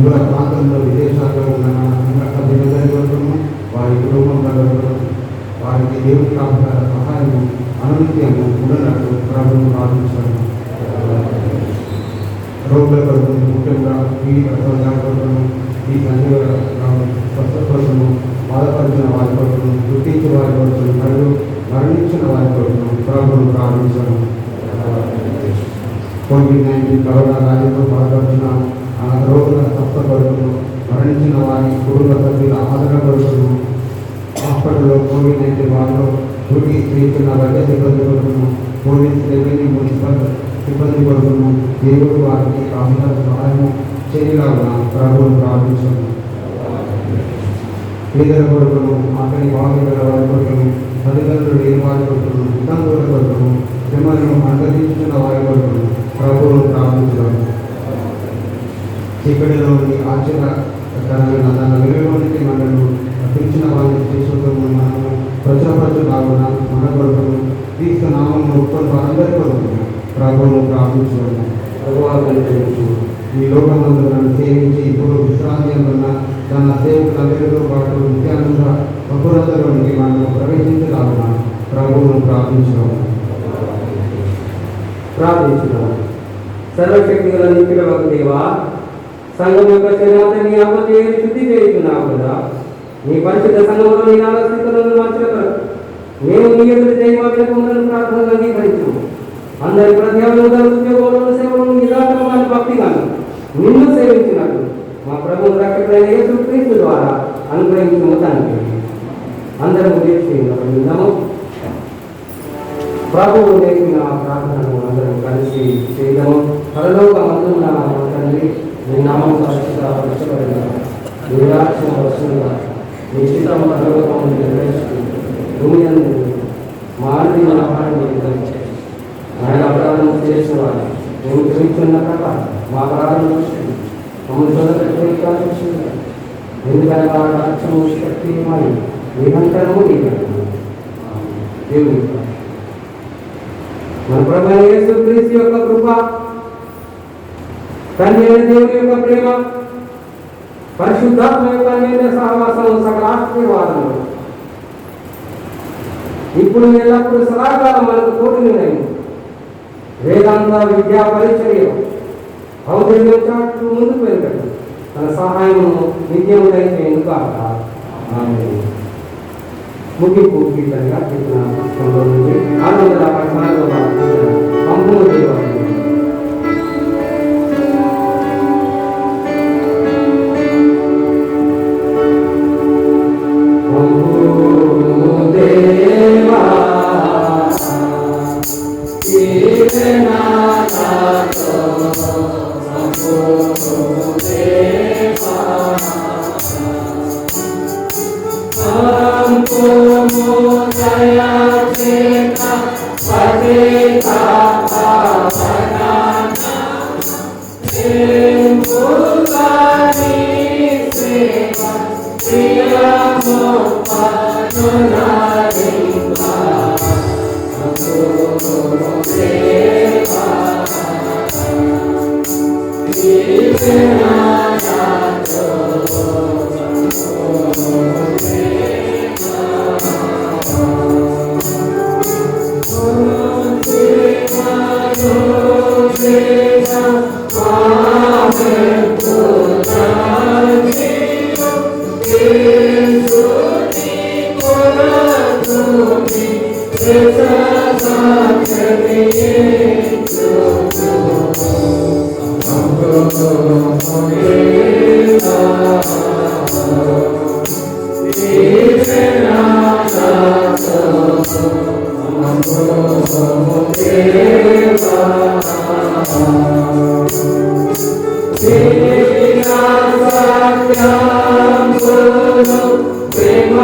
దూర ప్రాంతంలో విదేశాల్లో ఉన్న మన సభ్యులందరి వరకును వారి కుటుంబంలో వారికి దేవుని కాపుల సహాయము అనునిత్యము ఉండనట్టు ప్రభువును ప్రార్థించాము. రోగుల కొరకు ముఖ్యంగా ఈ ప్రసంగాల కొరకును ఈ సంజీవ స్వస్థతను బాధపరిచిన వారి కొరకును గుర్తించిన వారి కొరకును మరియు మరణించిన వారి కొరకును ప్రభువును ప్రార్థించాము. COVID-19 కరోనా వ్యాధితో బాధపడుతున్న రోగుల స్వస్థ కొరకును మరణించిన వారి కుటుంబ సభ్యుల ఆదరణ కొరకును హాస్పిటల్లో COVID-19 వారిలో డ్యూటీ చేస్తున్న వైద్య సిబ్బంది కొరకును పోలీస్ రెవెన్యూ మున్సిపల్ సిబ్బంది కొరకును దేవుడు వారికి కావాల్సిన సహాయం చేయలాగా ప్రభువును ప్రార్థించాము. పేదల కొరకును ఆకలి బాధ్యతల వారి కొరకును తల్లిదండ్రులు లేని వారి కొరకును వితంతువుల కొరకును శ్రమలను అనుమతించిన వారి కొరకును ప్రభువును ప్రార్థించాము. చీకటిలోని ఆశ్చర్యకరమైన తన వెలుగులోనికి మనను పిలిచిన వారిని చేసుకుంటూ మనము ప్రజలాగున మన కొరకును క్రీస్తు నామమును ఒప్పుకొని వారందరి కొరకును ప్రభువును ప్రార్థించాము. ఈ లోకమందు నన్ను సేవించి ఇప్పుడు విశ్రాంతి అందున్న తన సేవకులందరితో పాటు నిత్యానంద బహురందరిలోనికి మనము ప్రవేశించలాగున ప్రభువును ప్రార్థించాము. సర్వశక్తి గల నిత్యుడగు దేవా, సంఘం యొక్క శరీరాన్ని అమలు శుద్ధి చేయుచున్నావు కదా. నీ పరిశుద్ధ సంఘంలో నీ స్థితులను మార్చగలరు. మేము నీ ఎదురు దైవాలను ప్రార్థనలు అంగీకరించు. అందరి ప్రత్యేకమైన ఉద్యోగంలో సేవలను నిరాటంగా భక్తిగాను నిన్ను సేవించినట్టు మా ప్రభు రక్షకుడైన యేసుక్రీస్తు ద్వారా అనుగ్రహించిన మొత్తానికి అందరం ఉద్దేశించాము. ప్రభువు నేర్పిన ప్రార్థనను అందరం కలిసి చేయడము. పరలోకమందున్న మా తండ్రి, నీ నామం పరిశుద్ధపరచబడిన, నీ రాజ్యం వస్తుందా, నీ చిత్తము పరలోకమును నిర్వహిస్తుంది. భూమి అందు మా ఆర్థిక ఆహారం ఆయన అపరాధం చేసిన వారు మేము క్షమించున్న కదా మా ప్రారంభం మమ్మల్ని చదువుకుంటే ఎందుకంటే వాళ్ళ అక్షము శక్తి మరి నిరంతరము దేవుని మన ప్రభువైన యేసుక్రీస్తు యొక్క కృప, తండ్రి అయిన దేవుని యొక్క ప్రేమ, పరిశుద్ధాత్మ యొక్క అన్యోన్య సహవాసం, సకల ఆశీర్వాదములు ఇప్పుడు ఎల్లప్పుడు సదాకాలం మనకు తోడున్నాయి. వేదాంత విద్యా పరిచర్య ఔదర్యం చాటు ముందుకు వెళ్ళగలరు. తన సహాయము నిత్యము దయచేయండి కాక. ఆమేన్. ముగింపు కీర్తనగా కీర్తన పుస్తకంలో నుండి 614వ కీర్తన పంపుము దేవాలయం. ప్రేమ